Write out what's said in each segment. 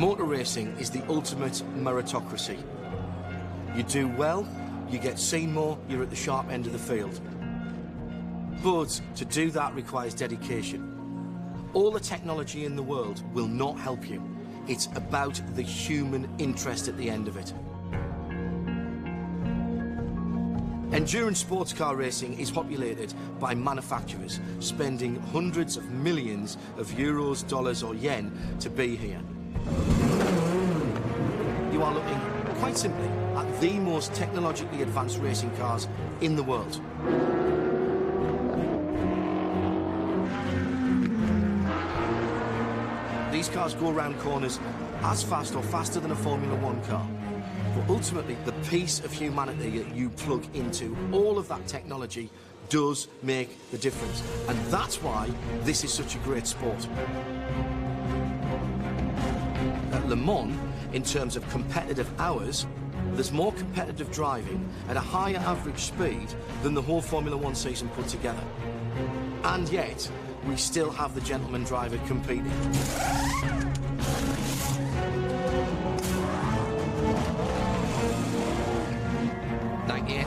Motor racing is the ultimate meritocracy. You do well, you get seen more, you're at the sharp end of the field. But to do that requires dedication. All the technology in the world will not help you. It's about the human interest at the end of it. Endurance sports car racing is populated by manufacturers spending hundreds of millions of euros, dollars or yen to be here. You are looking, quite simply, at the most technologically advanced racing cars in the world. These cars go around corners as fast or faster than a Formula One car. But ultimately, the piece of humanity that you plug into all of that technology does make the difference. And that's why this is such a great sport. At Le Mans, in terms of competitive hours, there's more competitive driving at a higher average speed than the whole Formula One season put together. And yet, we still have the gentleman driver competing.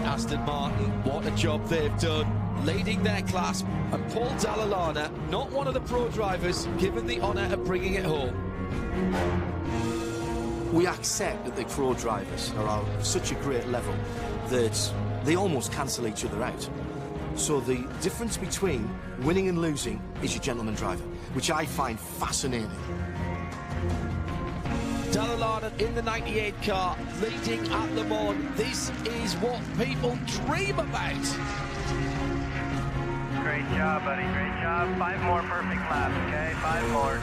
Aston Martin, what a job they've done, leading their class, and Paul Dalla, not one of the pro drivers, given the honour of bringing it home. We accept that the pro drivers are at such a great level that they almost cancel each other out. So the difference between winning and losing is your gentleman driver, which I find fascinating. Dalla in the 98 car, leading at Le Mans. This is what people dream about. Great job, buddy, great job. 5 more perfect laps, okay? 5 more.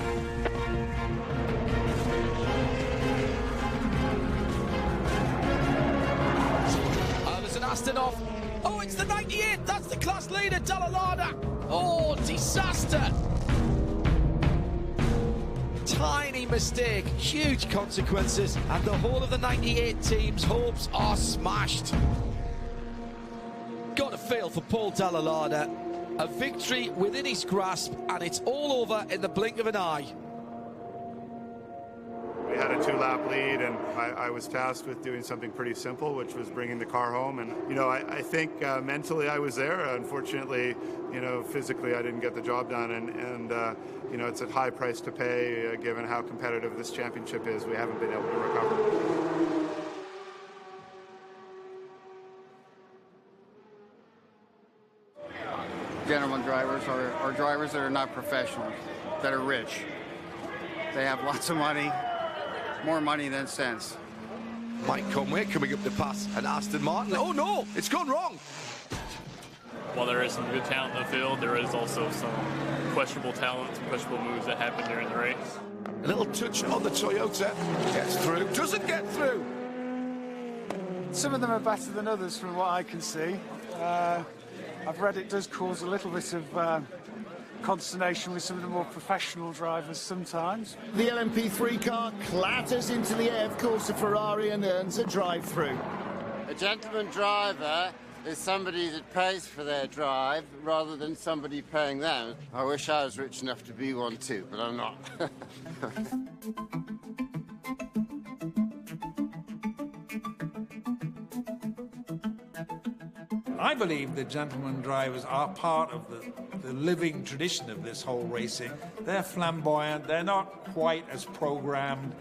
Oh, there's an Aston off. Oh, it's the 98. That's the class leader, Dalla. Oh, disaster. Tiny mistake, huge consequences, and the whole of the 98 team's hopes are smashed. Got a feel for Paul Dalla. A victory within his grasp, and it's all over in the blink of an eye. We had a 2-lap lead, and I was tasked with doing something pretty simple, which was bringing the car home. And, you know, I think mentally I was there. Unfortunately, you know, physically I didn't get the job done. And you know, it's a high price to pay, given how competitive this championship is. We haven't been able to recover. Gentlemen drivers are drivers that are not professionals, that are rich. They have lots of money, more money than sense. Mike Conway coming up to pass an Aston Martin. Oh no, it's gone wrong. While there is some good talent in the field, there is also some questionable talent, some questionable moves that happen during the race. A little touch on the Toyota, gets through, doesn't get through. Some of them are better than others from what I can see. I've read it does cause a little bit of consternation with some of the more professional drivers sometimes. The LMP3 car clatters into the air, of course, a Ferrari, and earns a drive-through. A gentleman driver is somebody that pays for their drive rather than somebody paying them. I wish I was rich enough to be one too, but I'm not. I believe that gentlemen drivers are part of the living tradition of this whole racing. They're flamboyant, they're not quite as programmed,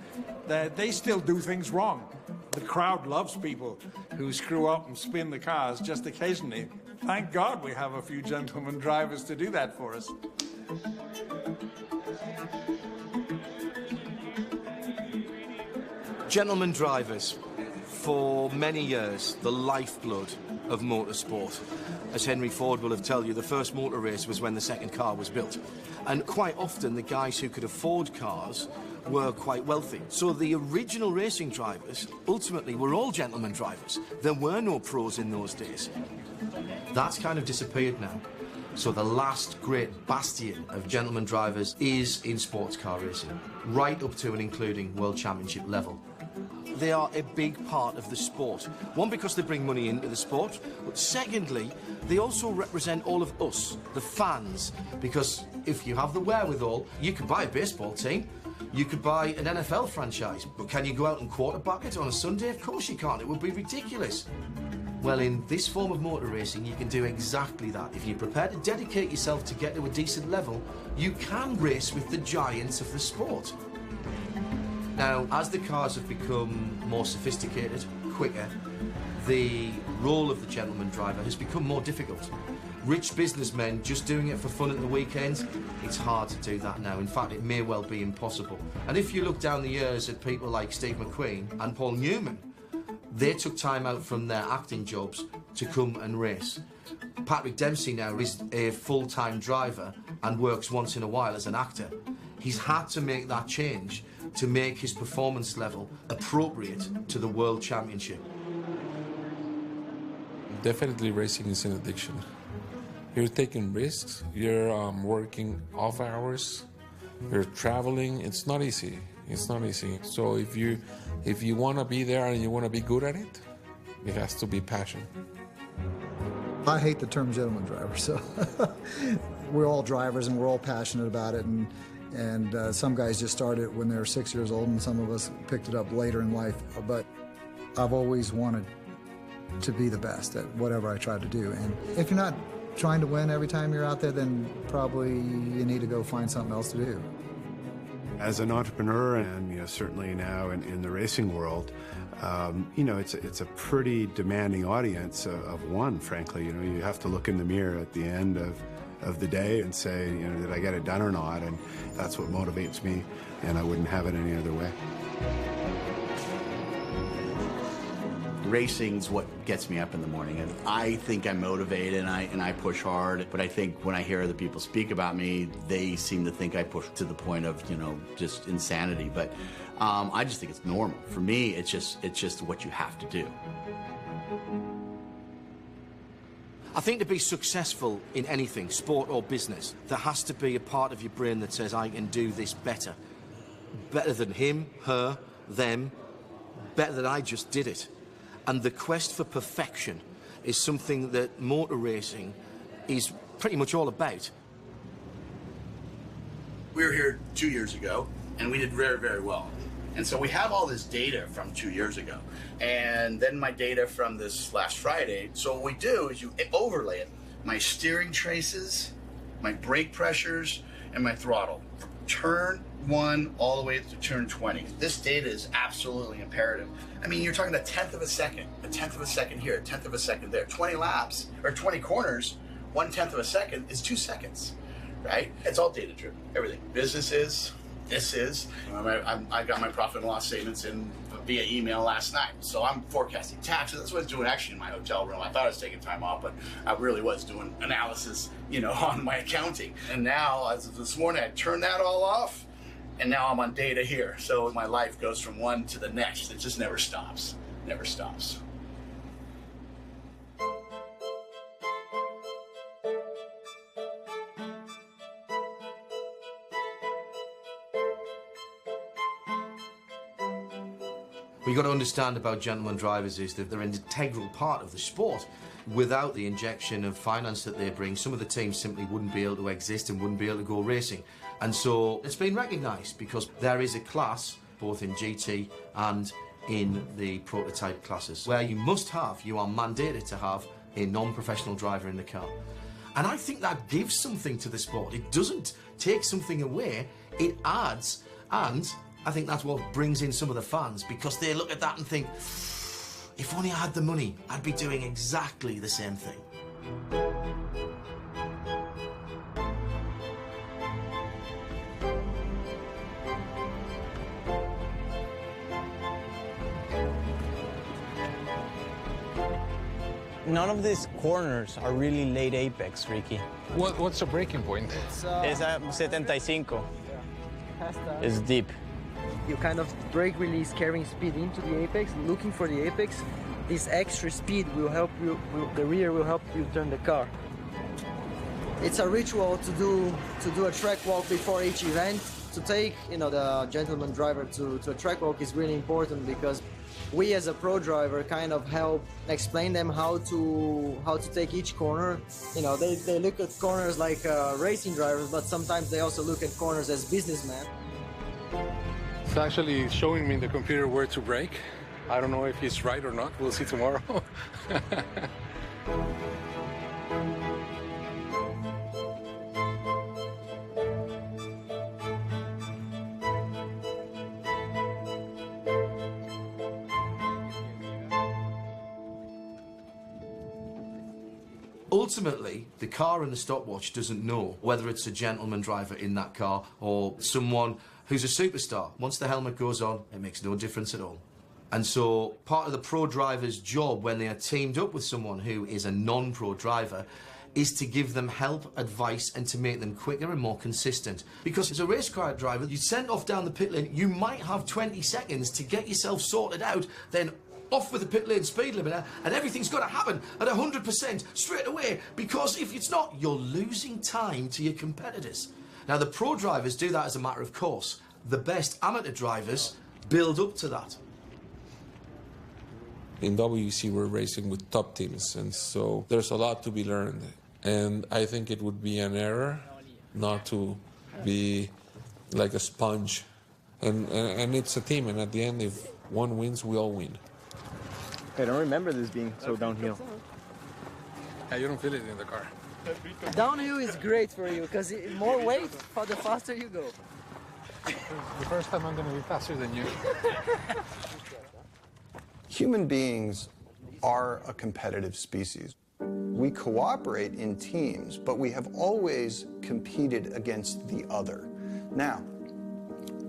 they still do things wrong. The crowd loves people who screw up and spin the cars just occasionally. Thank God we have a few gentlemen drivers to do that for us. Gentlemen drivers, for many years, the lifeblood of motorsport. As Henry Ford will have told you, the first motor race was when the second car was built. And quite often, the guys who could afford cars were quite wealthy. So the original racing drivers, ultimately, were all gentlemen drivers. There were no pros in those days. That's kind of disappeared now. So the last great bastion of gentlemen drivers is in sports car racing, right up to and including World Championship level. They are a big part of the sport. One, because they bring money into the sport, but secondly, they also represent all of us, the fans, because if you have the wherewithal, you can buy a baseball team, You could buy an NFL franchise, but can you go out and quarterback it on a Sunday? Of course you can't. It would be ridiculous. Well, in this form of motor racing, you can do exactly that. If you're prepared to dedicate yourself to get to a decent level, you can race with the giants of the sport. Now, as the cars have become more sophisticated, quicker, the role of the gentleman driver has become more difficult. Rich businessmen just doing it for fun at the weekends, it's hard to do that now. In fact, it may well be impossible. And if you look down the years at people like Steve McQueen and Paul Newman, they took time out from their acting jobs to come and race. Patrick Dempsey now is a full-time driver and works once in a while as an actor. He's had to make that change to make his performance level appropriate to the World Championship. Definitely racing is an addiction. You're taking risks, you're working off hours, you're traveling. It's not easy. It's not easy. So if you want to be there and you want to be good at it, it has to be passion. I hate the term gentleman driver, so we're all drivers and we're all passionate about it, and some guys just started when they were 6 years old and some of us picked it up later in life, but I've always wanted to be the best at whatever I try to do, and if you're not trying to win every time you're out there, then probably you need to go find something else to do. As an entrepreneur, and certainly now in the racing world, it's a pretty demanding audience of one, frankly. You have to look in the mirror at the end of the day and say, did I get it done or not? And that's what motivates me, and I wouldn't have it any other way. Racing's what gets me up in the morning, and I think I'm motivated and I push hard, but I think when I hear other people speak about me, they seem to think I push to the point of, just insanity, but I just think it's normal. For me, it's just what you have to do. I think to be successful in anything, sport or business, there has to be a part of your brain that says, I can do this better. Better than him, her, them, better than I just did it. And the quest for perfection is something that motor racing is pretty much all about. We were here 2 years ago, and we did very, very well. And so we have all this data from 2 years ago. And then my data from this last Friday. So what we do is you overlay it. My steering traces, my brake pressures, and my throttle. Turn 1 all the way to turn 20. This data is absolutely imperative. I mean, you're talking a tenth of a second here, a tenth of a second there. 20 laps, or 20 corners, 1/10 of a second is 2 seconds, right? It's all data driven, everything. Business is, this is. I got my profit and loss statements in via email last night, so I'm forecasting taxes. That's what I was doing actually in my hotel room. I thought I was taking time off, but I really was doing analysis, on my accounting. And now, as of this morning, I turned that all off, and now I'm on data here. So my life goes from one to the next. It just never stops, never stops. What you've got to understand about gentleman drivers is that they're an integral part of the sport. Without the injection of finance that they bring, some of the teams simply wouldn't be able to exist and wouldn't be able to go racing. And so it's been recognised because there is a class, both in GT and in the prototype classes, where you are mandated to have a non-professional driver in the car. And I think that gives something to the sport. It doesn't take something away, it adds, and I think that's what brings in some of the fans, because they look at that and think, if only I had the money, I'd be doing exactly the same thing. None of these corners are really late apex, Ricky. What's the breaking point? It's at 75. It's deep. You kind of brake release carrying speed into the apex, looking for the apex. This extra speed will help you, the rear will help you turn the car. It's a ritual to do a track walk before each event. To take, the gentleman driver to a track walk is really important, because we as a pro driver kind of help explain them how to take each corner. They look at corners like racing drivers, but sometimes they also look at corners as businessmen. It's actually showing me in the computer where to brake. I don't know if he's right or not. We'll see tomorrow. Ultimately, the car and the stopwatch doesn't know whether it's a gentleman driver in that car or someone who's a superstar. Once the helmet goes on, it makes no difference at all. And so part of the pro driver's job when they are teamed up with someone who is a non-pro driver is to give them help, advice, and to make them quicker and more consistent. Because as a race car driver, you send off down the pit lane, you might have 20 seconds to get yourself sorted out, then off with the pit lane speed limiter, and everything's got to happen at 100% straight away, because if it's not, you're losing time to your competitors. Now, the pro drivers do that as a matter of course. The best amateur drivers build up to that. In WEC, we're racing with top teams, and so there's a lot to be learned. And I think it would be an error not to be like a sponge. And it's a team, and at the end, if one wins, we all win. I don't remember this being so downhill. Yeah, you don't feel it in the car. Downhill is great for you because more weight, the faster you go. The first time I'm going to be faster than you. Human beings are a competitive species. We cooperate in teams, but we have always competed against the other. Now,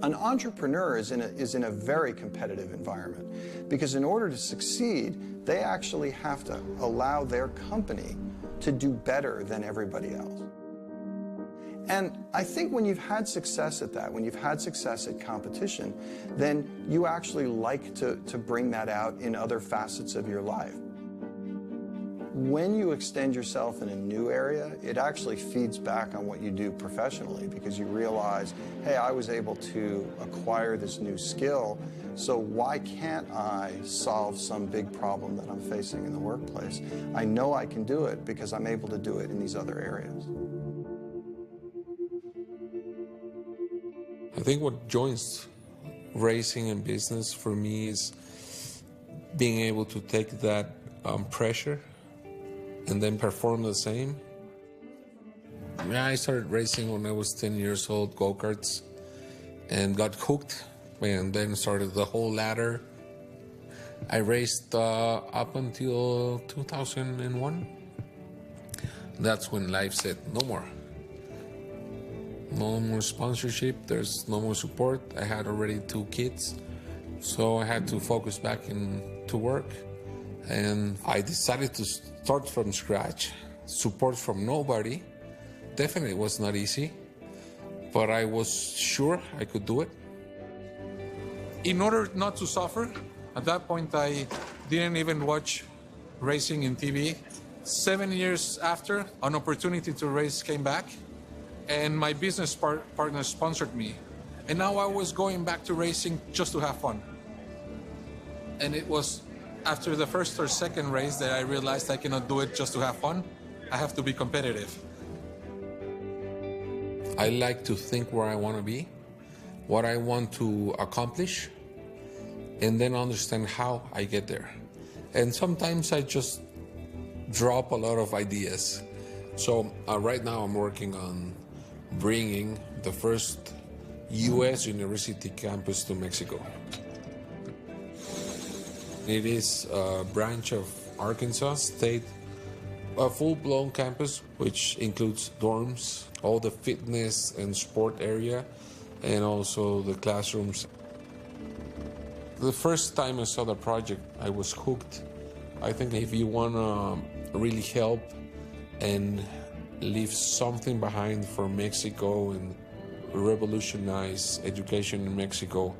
an entrepreneur is in a very competitive environment because in order to succeed, they actually have to allow their company to do better than everybody else. And I think when you've had success at that, when you've had success at competition, then you actually like to bring that out in other facets of your life. When you extend yourself in a new area, it actually feeds back on what you do professionally because you realize, hey, I was able to acquire this new skill, so why can't I solve some big problem that I'm facing in the workplace? I know I can do it because I'm able to do it in these other areas. I think what joins racing and business for me is being able to take that pressure and then perform the same. Yeah, I started racing when I was 10 years old, go-karts, and got hooked, and then started the whole ladder. I raced up until 2001. That's when life said, no more. No more sponsorship, there's no more support. I had already 2 kids, so I had to focus back into work. And I decided to start from scratch, support from nobody. Definitely was not easy, but I was sure I could do it. In order not to suffer, at that point I didn't even watch racing in TV. 7 years after, an opportunity to race came back, and my business partner sponsored me. And now I was going back to racing just to have fun. And it was after the first or second race that I realized I cannot do it just to have fun. I have to be competitive. I like to think where I want to be, what I want to accomplish, and then understand how I get there. And sometimes I just drop a lot of ideas. So right now I'm working on bringing the first U.S. university campus to Mexico. It is a branch of Arkansas State, a full-blown campus, which includes dorms, all the fitness and sport area, and also the classrooms. The first time I saw the project, I was hooked. I think if you want to really help and leave something behind for Mexico and revolutionize education in Mexico,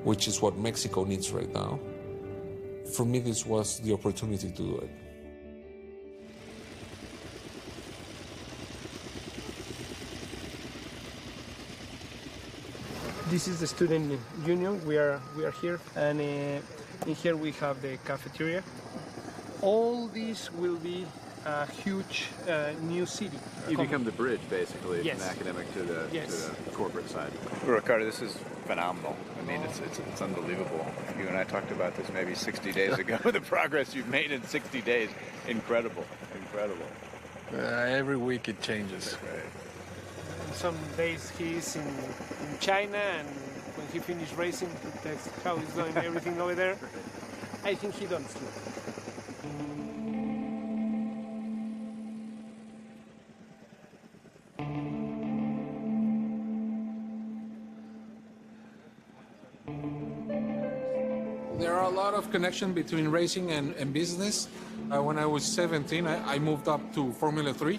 which is what Mexico needs right now, for me this was the opportunity to do it. This is the student union. We are here, and in here we have the cafeteria. All these will be a huge new city. You become the bridge, basically, yes. from the academic to the corporate side. Ricardo, this is phenomenal. I mean, it's unbelievable. You and I talked about this maybe 60 days ago. The progress you've made in 60 days, incredible, incredible. Every week it changes. Some days he's in China, and when he finished racing, he texts how he's doing everything over there. I think he don't sleep. There are a lot of connection between racing and business. When I was 17, I moved up to Formula 3.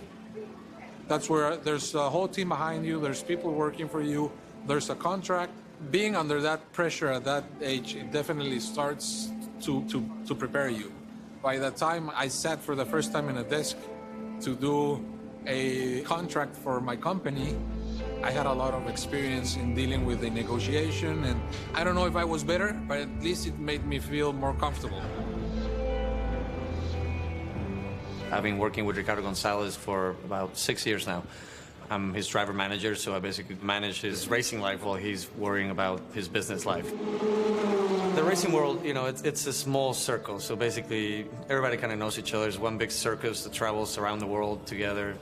That's where there's a whole team behind you, there's people working for you, there's a contract. Being under that pressure at that age, it definitely starts to prepare you. By the time I sat for the first time in a desk to do a contract for my company, I had a lot of experience in dealing with the negotiation, and I don't know if I was better, but at least it made me feel more comfortable. I've been working with Ricardo Gonzalez for about 6 years now. I'm his driver manager, so I basically manage his racing life while he's worrying about his business life. The racing world, you know, it's a small circle, so basically everybody kind of knows each other. It's one big circus that travels around the world together.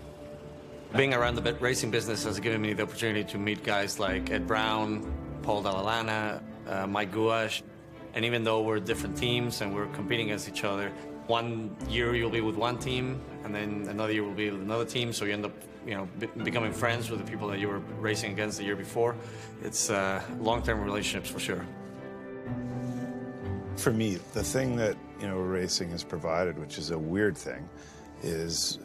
Being around the racing business has given me the opportunity to meet guys like Ed Brown, Paul Dalla Mike Gouache, and even though we're different teams and we're competing against each other, one year you'll be with one team, and then another year will be with another team, so you end up, you know, becoming friends with the people that you were racing against the year before. It's long-term relationships for sure. For me, the thing that, you know, racing has provided, which is a weird thing, is,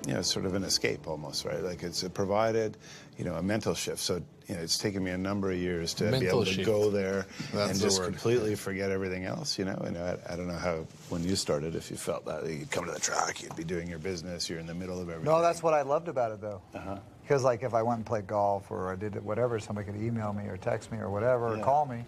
you know, sort of an escape almost, right? Like it's provided, you know, a mental shift. So, you know, it's taken me a number of years to be able to go there and just completely forget everything else, you know? And I don't know how, when you started, if you felt that, you'd come to the track, you'd be doing your business, you're in the middle of everything. No, that's what I loved about it, though. Because, like, if I went and played golf or I did whatever, somebody could email me or text me or whatever or call me.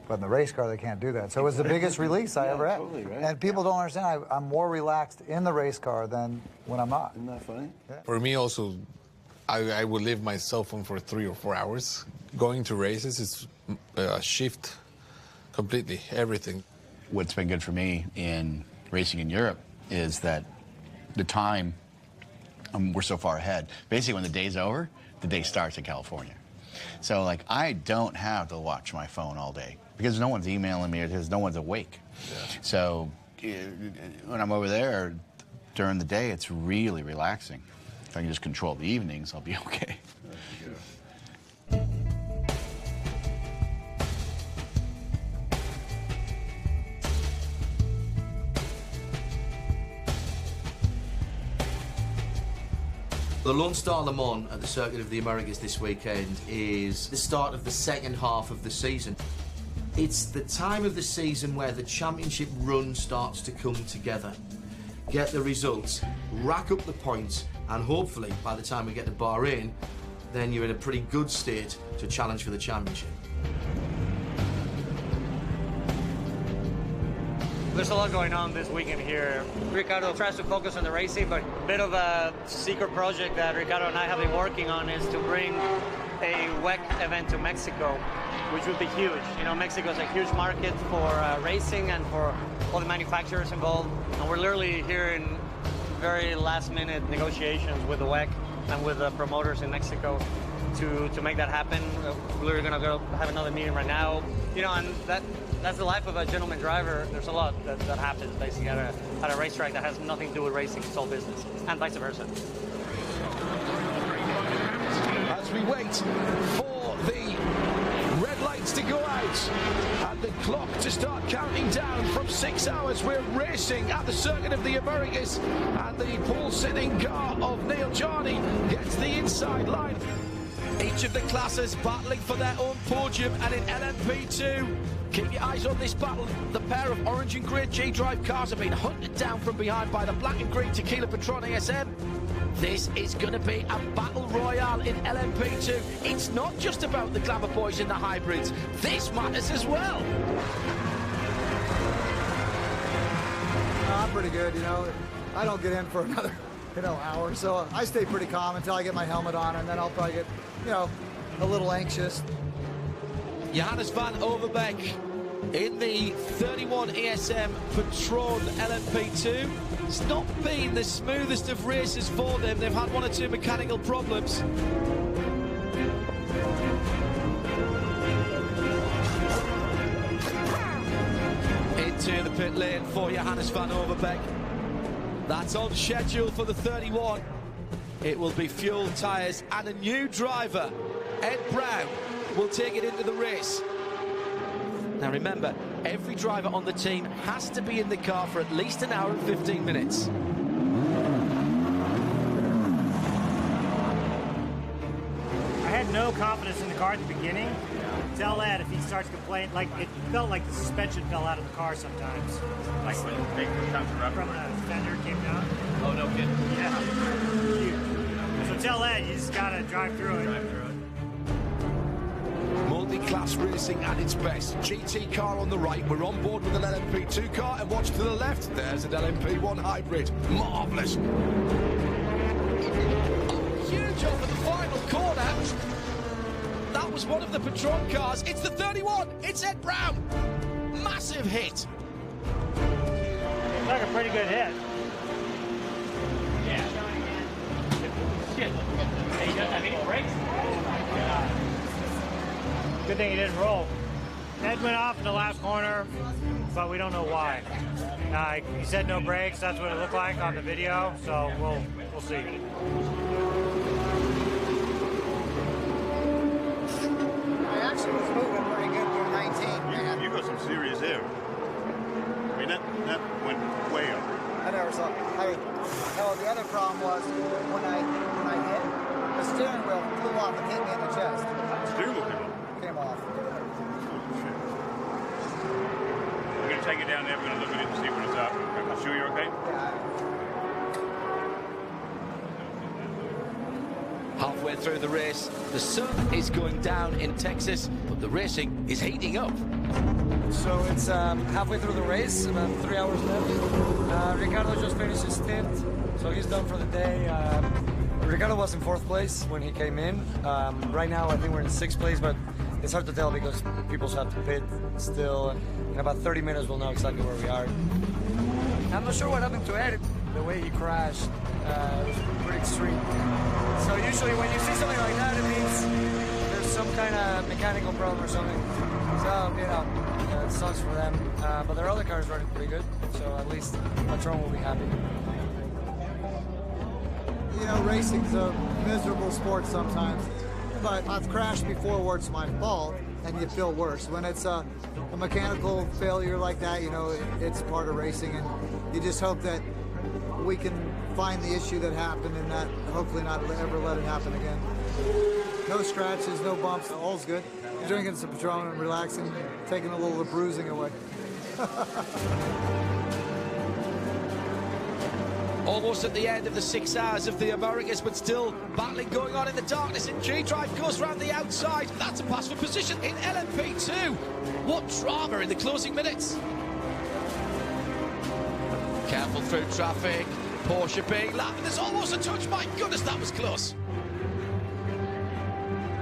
But in the race car, they can't do that. So it was the biggest release I ever had. Totally, right? And people don't understand, I'm more relaxed in the race car than when I'm not. Isn't that funny? Yeah. For me also, I would leave my cell phone for 3 or 4 hours. Going to races is a shift completely, everything. What's been good for me in racing in Europe is that the time, we're so far ahead. Basically, when the day's over, the day starts in California. So, like, I don't have to watch my phone all day because no one's emailing me or there's no one's awake. Yeah. So, when I'm over there during the day, it's really relaxing. If I can just control the evenings, I'll be okay. The Lone Star Le Mans at the Circuit of the Americas this weekend is the start of the second half of the season. It's the time of the season where the championship run starts to come together. Get the results, rack up the points, and hopefully by the time we get to Bahrain, then you're in a pretty good state to challenge for the championship. There's a lot going on this weekend here. Ricardo tries to focus on the racing, but a bit of a secret project that Ricardo and I have been working on is to bring a WEC event to Mexico, which would be huge. You know, Mexico is a huge market for racing and for all the manufacturers involved. And we're literally here in very last-minute negotiations with the WEC and with the promoters in Mexico to make that happen. We're going to go have another meeting right now. You know, and that's the life of a gentleman driver. There's a lot that happens basically at a racetrack that has nothing to do with racing. It's all business, and vice versa. As we wait for the red lights to go out and the clock to start counting down from 6 hours, we're racing at the Circuit of the Americas, and the pole-sitting car of Neil Jarney gets the inside line. Each of the classes battling for their own podium, and in LMP2, keep your eyes on this battle. The pair of orange and grey G-Drive cars have been hunted down from behind by the black and green Tequila Patron ASM. This is going to be a battle royale in LMP2. It's not just about the glamour boys in the hybrids. This matters as well. I'm pretty good, you know. I don't get in for another, hour, so I stay pretty calm until I get my helmet on, and then I'll probably get, a little anxious. Johannes van Overbeek in the 31 ESM Patron LMP2. It's not been the smoothest of races for them. They've had one or two mechanical problems. Into the pit lane for Johannes van Overbeek. That's on schedule for the 31. It will be fuel, tyres and a new driver. Ed Brown will take it into the race. Now remember, every driver on the team has to be in the car for at least an hour and 15 minutes. I had no confidence in the car at the beginning. Tell Ed if he starts complaining, like it felt like the suspension fell out of the car sometimes. Like when from the fender came down. Oh, no kidding. Yeah. So tell Ed, you just gotta drive through it. Multi-class racing at its best. GT car on the right, we're on board with an LMP2 car, and watch to the left, there's an LMP1 hybrid. Marvellous. Oh, huge over the final corner. That was one of the Patron cars. It's the 31, it's Ed Brown. Massive hit. It's like a pretty good hit. Yeah. Shit. Hey, he doesn't have any brakes? Good thing he didn't roll. Ed went off in the last corner, but we don't know why. He said no brakes. That's what it looked like on the video. So we'll see. I actually was moving pretty good for 19, man. You got some serious air. I mean, that went way up. I never saw. No, the other problem was when I hit, the steering wheel flew off and hit me in the chest. Steering wheel came off. Came off. We're going to take it down there. We're going to look at it and see what it's up. I'm sure you're okay? Halfway through the race, the sun is going down in Texas, but the racing is heating up. So it's halfway through the race, about 3 hours left. Ricardo just finished his stint, so he's done for the day. Ricardo was in 4th place when he came in. Right now, I think we're in 6th place, but it's hard to tell because people have to pit still. In about 30 minutes, we'll know exactly where we are. I'm not sure what happened to Ed. The way he crashed was pretty extreme. So usually when you see something like that, it means there's some kind of mechanical problem or something. So, you know, it sucks for them. But their other cars running pretty good, so at least Patron will be happy. You know, racing's a miserable sport sometimes, but I've crashed before where it's my fault, and you feel worse. When it's a mechanical failure like that, you know, it's part of racing, and you just hope that we can find the issue that happened and not, hopefully not ever let it happen again. No scratches, no bumps, all's good. Drinking some Patron and relaxing, taking a little of the bruising away. Almost at the end of the 6 hours of the Americas, but still battling going on in the darkness. And G-Drive goes round the outside. That's a pass for position in LMP2. What drama in the closing minutes. Careful through traffic. Porsche being lapped. There's almost a touch. My goodness, that was close.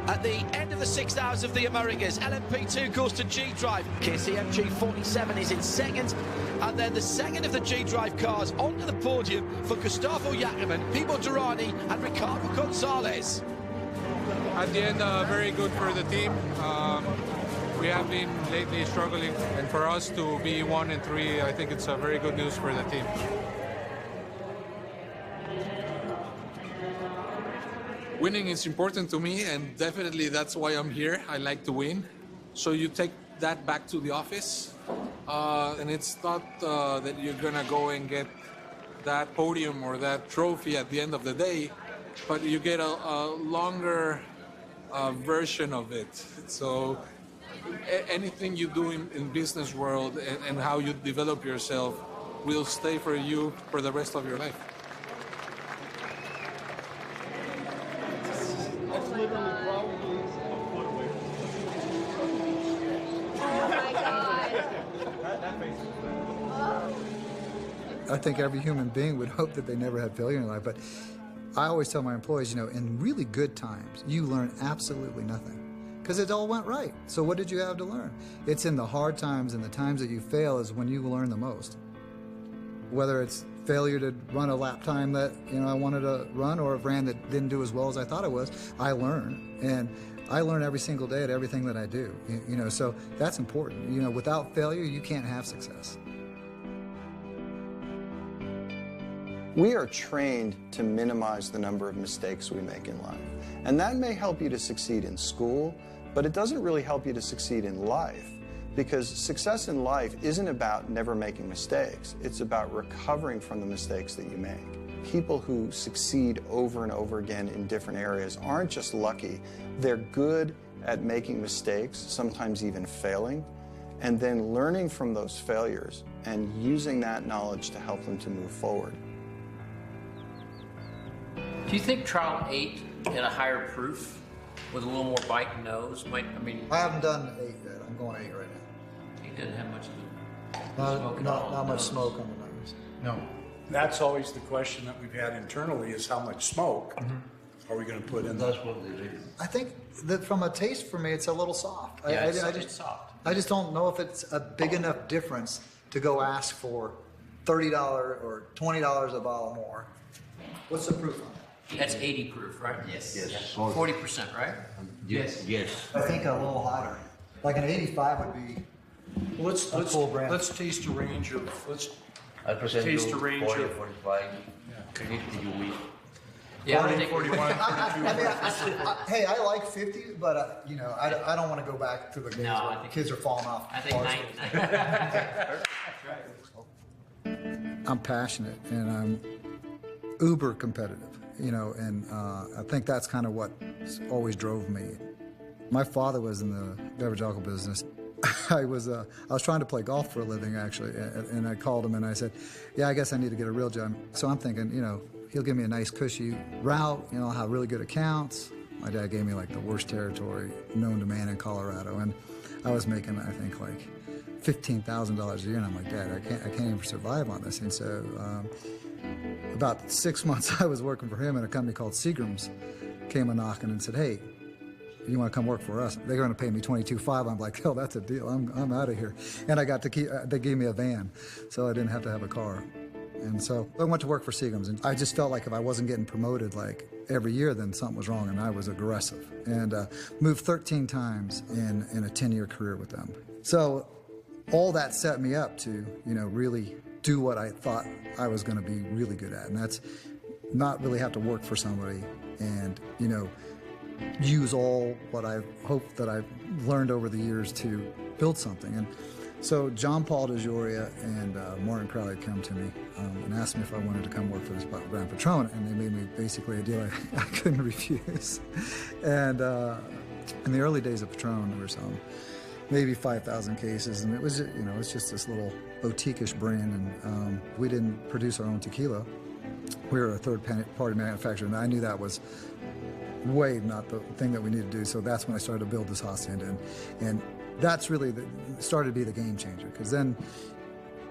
At the end of the 6 hours of the Americas, LMP2 goes to G-Drive. KCMG 47 is in second. And then the second of the G-Drive cars onto the podium for Gustavo Jackerman, Pipo Durrani and Ricardo Gonzalez. At the end, very good for the team. We have been lately struggling, and for us to be 1 and 3, I think it's very good news for the team. Winning is important to me, and definitely that's why I'm here. I like to win. So you take that back to the office, and it's not that you're gonna go and get that podium or that trophy at the end of the day, but you get a longer version of it. So anything you do in business world and how you develop yourself will stay for you for the rest of your life. That's literally probably a foot away from the Oh my God. That face is I think every human being would hope that they never had failure in life, but I always tell my employees, you know, in really good times, you learn absolutely nothing. because it all went right. So what did you have to learn? It's in the hard times and the times that you fail is when you learn the most. Whether it's failure to run a lap time that I wanted to run, or a ran that didn't do as well as I thought it was, I learn. And I learn every single day at everything that I do. So that's important. Without failure, you can't have success. We are trained to minimize the number of mistakes we make in life. And that may help you to succeed in school, but it doesn't really help you to succeed in life. Because success in life isn't about never making mistakes. It's about recovering from the mistakes that you make. People who succeed over and over again in different areas aren't just lucky. They're good at making mistakes, sometimes even failing, and then learning from those failures and using that knowledge to help them to move forward. Do you think trial 8 at a higher proof with a little more bite and nose might, I haven't done 8 yet. I'm going 8 right now. He didn't have much smoke at all. Not much smoke on the nose. No. That's always the question that we've had internally is how much smoke are we going to put in? That's what they do. I think that from a taste for me, it's a little soft. Yeah, it's soft. I just don't know if it's a big enough difference to go ask for $30 or $20 a bottle more. What's the proof on that? That's 80 proof, right? Yes. 40%, right? Yes. I think a little hotter. Like an 85 would be a full brand. Let's taste a range of, I'll present taste you a range 40, of 45, 50 you wish. Yeah, 40, 41, 52. Hey, I like 50, but I don't want to go back to the days I when think kids are falling off. I think 90. I'm passionate and I'm uber competitive, and I think that's kind of what always drove me. My father was in the beverage alcohol business. I was trying to play golf for a living, actually, and I called him and I said, yeah, I guess I need to get a real job. So I'm thinking, he'll give me a nice cushy route, I'll have really good accounts. My dad gave me like the worst territory known to man in Colorado, and I was making, I think, like $15,000 a year, and I'm like, Dad, I can't even survive on this. And so about 6 months I was working for him, and a company called Seagram's came a knocking and said, hey, you want to come work for us? They're going to pay me $22,500. I'm like, oh, that's a deal. I'm out of here. And I got to they gave me a van, so I didn't have to have a car. And so I went to work for Seagram's, and I just felt like if I wasn't getting promoted like every year, then something was wrong, and I was aggressive. And moved 13 times in a 10-year career with them. So all that set me up to, really do what I thought I was going to be really good at, and that's not really have to work for somebody and, use all what I've hoped that I've learned over the years to build something. And so John Paul DeJoria and Martin Crowley come to me and asked me if I wanted to come work for this brand Patron, and they made me basically a deal I couldn't refuse. And in the early days of Patron, there were some maybe 5,000 cases, and it was, it's just this little boutique-ish brand, and we didn't produce our own tequila. We were a third-party manufacturer, and I knew that was way not the thing that we needed to do, so that's when I started to build this hacienda, and that's really started to be the game changer, because then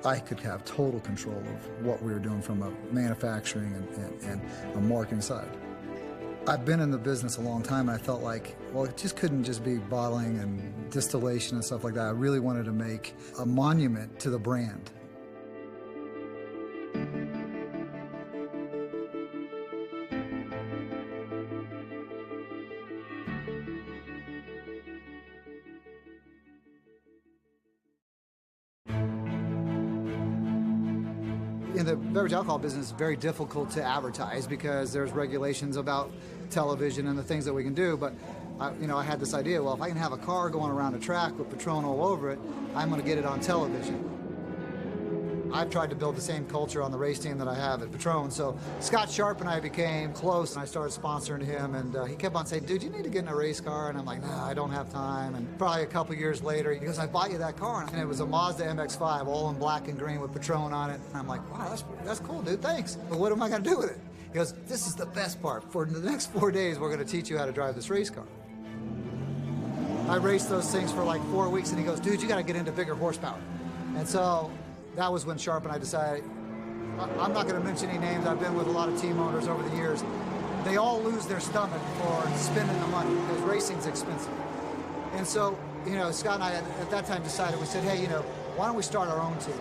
I could have total control of what we were doing from a manufacturing and a marketing side. I've been in the business a long time, and I felt like, well, it just couldn't just be bottling and distillation and stuff like that. I really wanted to make a monument to the brand. In the beverage alcohol business, it's very difficult to advertise because there's regulations about television and the things that we can do. But I had this idea, well, if I can have a car going around a track with Patron all over it, I'm going to get it on television. I've tried to build the same culture on the race team that I have at Patron. So Scott Sharp and I became close, and I started sponsoring him, and he kept on saying, dude, you need to get in a race car. And I'm like, no, I don't have time. And probably a couple years later, he goes, I bought you that car. And it was a Mazda MX-5, all in black and green with Patron on it. And I'm like, wow, that's cool, dude, thanks. But what am I going to do with it? He goes, this is the best part. For the next 4 days, we're going to teach you how to drive this race car. I raced those things for like 4 weeks, and he goes, dude, you got to get into bigger horsepower. And so that was when Sharp and I decided, I'm not going to mention any names. I've been with a lot of team owners over the years. They all lose their stomach for spending the money because racing's expensive. And so, you know, Scott and I at that time decided, we said, hey, you know, why don't we start our own team?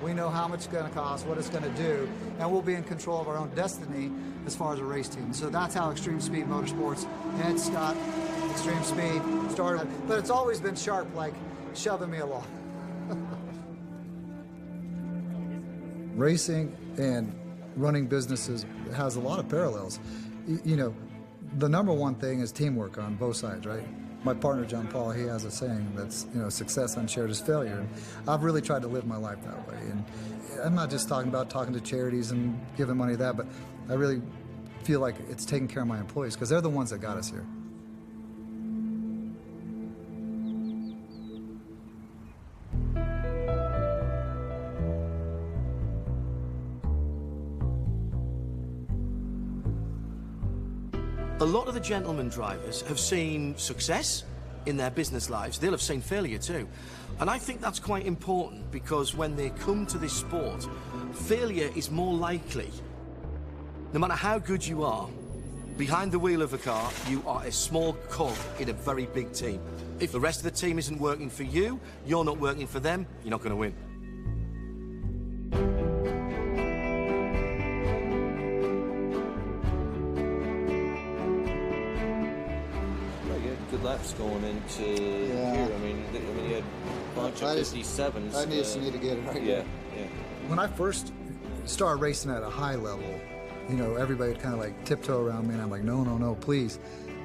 We know how much it's going to cost, what it's going to do, and we'll be in control of our own destiny as far as a race team. So that's how Extreme Speed Motorsports and Scott, Extreme Speed, started. But it's always been Sharp, like shoving me along. Racing and running businesses has a lot of parallels. You know, the number one thing is teamwork on both sides, right? My partner, John Paul, he has a saying that's, you know, success unshared is failure. And I've really tried to live my life that way. And I'm not just talking to charities and giving money to that, but I really feel like it's taking care of my employees because they're the ones that got us here. A lot of the gentleman drivers have seen success in their business lives. They'll have seen failure too. And I think that's quite important because when they come to this sport, failure is more likely. No matter how good you are, behind the wheel of a car, you are a small cog in a very big team. If the rest of the team isn't working for you, you're not working for them, you're not going to win. Good laps going into here. I mean, you had a bunch of 57s. I just need to get it right. Yeah. When I first started racing at a high level, you know, everybody would kind of like tiptoe around me, and I'm like, no, please.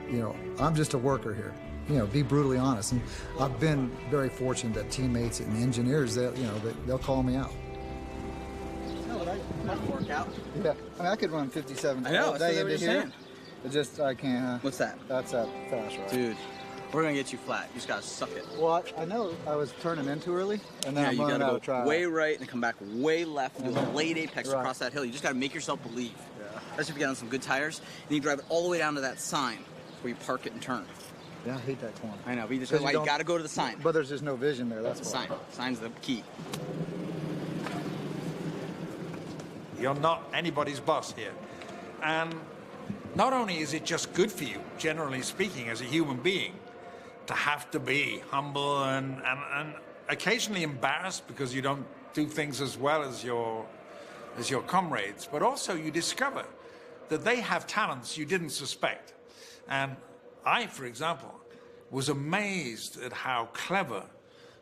You know, I'm just a worker here. You know, be brutally honest. And I've been very fortunate that teammates and engineers, they'll call me out. I can work out. Yeah, I mean, I could run 57 I know, all that's day what into they were here. saying. It just, I can't. What's that? That's that fast ride. Dude, we're gonna get you flat. You just gotta suck it. Well, I know I was turning in too early, and then I'm you running gotta out of try. go way right and come back way left, do a late apex Right. across that hill. You just gotta make yourself believe. Especially if you get on some good tires, and you drive it all the way down to that sign where you park it and turn. Yeah, I hate that corner. I know, but you just Because you gotta go to the sign. But there's just no vision there. That's the why. sign. Sign's the key. You're not anybody's boss here. And not only is it just good for you, generally speaking, as a human being, to have to be humble and occasionally embarrassed because you don't do things as well as your comrades, but also you discover that they have talents you didn't suspect. And I, for example, was amazed at how clever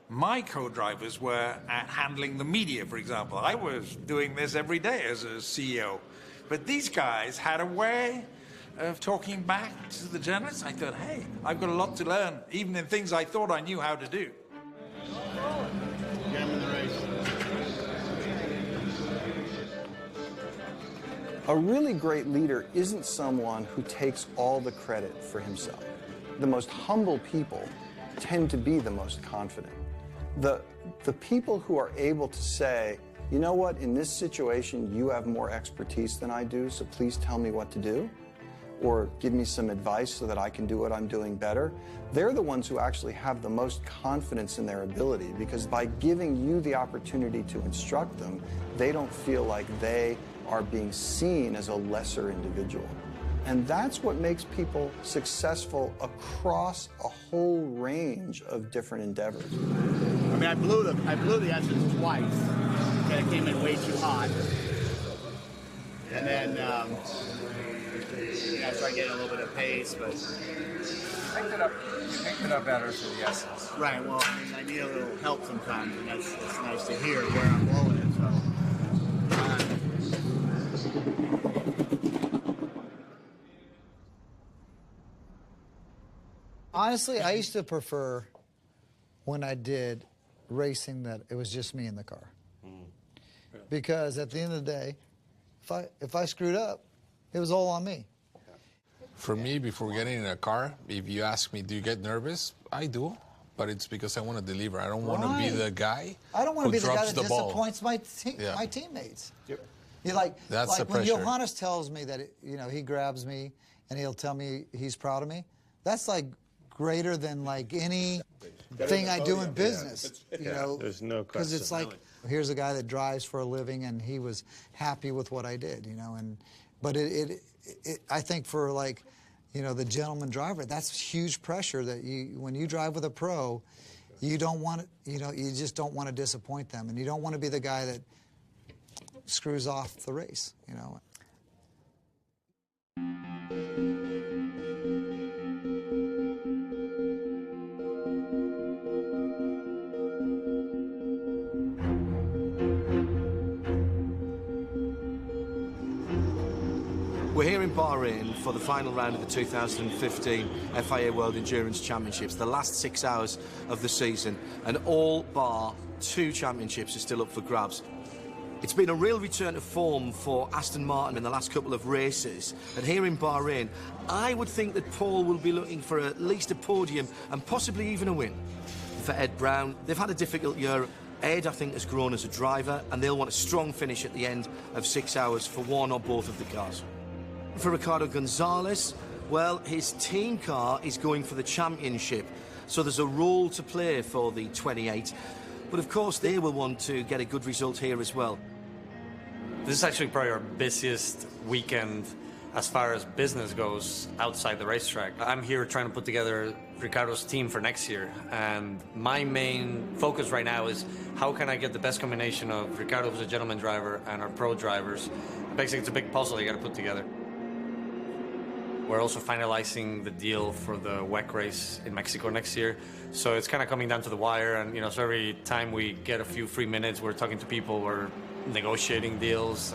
my co-drivers were at handling the media, for example. I was doing this every day as a CEO. But these guys had a way of talking back to the journalists. I thought, hey, I've got a lot to learn, even in things I thought I knew how to do. Get him in the race. A really great leader isn't someone who takes all the credit for himself. The most humble people tend to be the most confident. The people who are able to say, you know what, in this situation, you have more expertise than I do, so please tell me what to do, or give me some advice so that I can do what I'm doing better, they're the ones who actually have the most confidence in their ability, because by giving you the opportunity to instruct them, they don't feel like they are being seen as a lesser individual. And that's what makes people successful across a whole range of different endeavors. I mean, I blew the essence twice. And it came in way too hot. And then, I started getting a little bit of pace, but... You picked it up better for the essence. Right, well, I mean, I need a little help sometimes, and it's nice to hear where I'm blowing it, so... Honestly, I used to prefer when I did racing that it was just me in the car. Because at the end of the day, if I screwed up, it was all on me. For me, before getting in a car, if you ask me, do you get nervous? I do, but it's because I want to deliver. I don't want to be the guy I don't want to who be the guy drops that the ball. disappoints my teammates. Yep. You're like That's the when pressure. Johannes tells me that he grabs me and he'll tell me he's proud of me. That's like greater than like any thing I do in business. You know, there's no question. Because it's like, here's a guy that drives for a living and he was happy with what I did. You know, but I think for like, you know, the gentleman driver, that's huge pressure that when you drive with a pro, you don't want to, you know, you just don't want to disappoint them, and you don't want to be the guy that screws off the race, you know. We're here in Bahrain for the final round of the 2015 FIA World Endurance Championships, the last 6 hours of the season, and all bar 2 championships are still up for grabs. It's been a real return to form for Aston Martin in the last couple of races, and here in Bahrain, I would think that Paul will be looking for at least a podium and possibly even a win. For Ed Brown, they've had a difficult year. Ed, I think, has grown as a driver, and they'll want a strong finish at the end of 6 hours for one or both of the cars. For Ricardo Gonzalez, well, his team car is going for the championship, so there's a role to play for the 28. But of course, they will want to get a good result here as well. This is actually probably our busiest weekend as far as business goes outside the racetrack. I'm here trying to put together Ricardo's team for next year, and my main focus right now is how can I get the best combination of Ricardo, who's a gentleman driver, and our pro drivers. Basically, it's a big puzzle you got to put together. We're also finalizing the deal for the WEC race in Mexico next year. So it's kind of coming down to the wire, and, you know, so every time we get a few free minutes, we're talking to people, we're negotiating deals.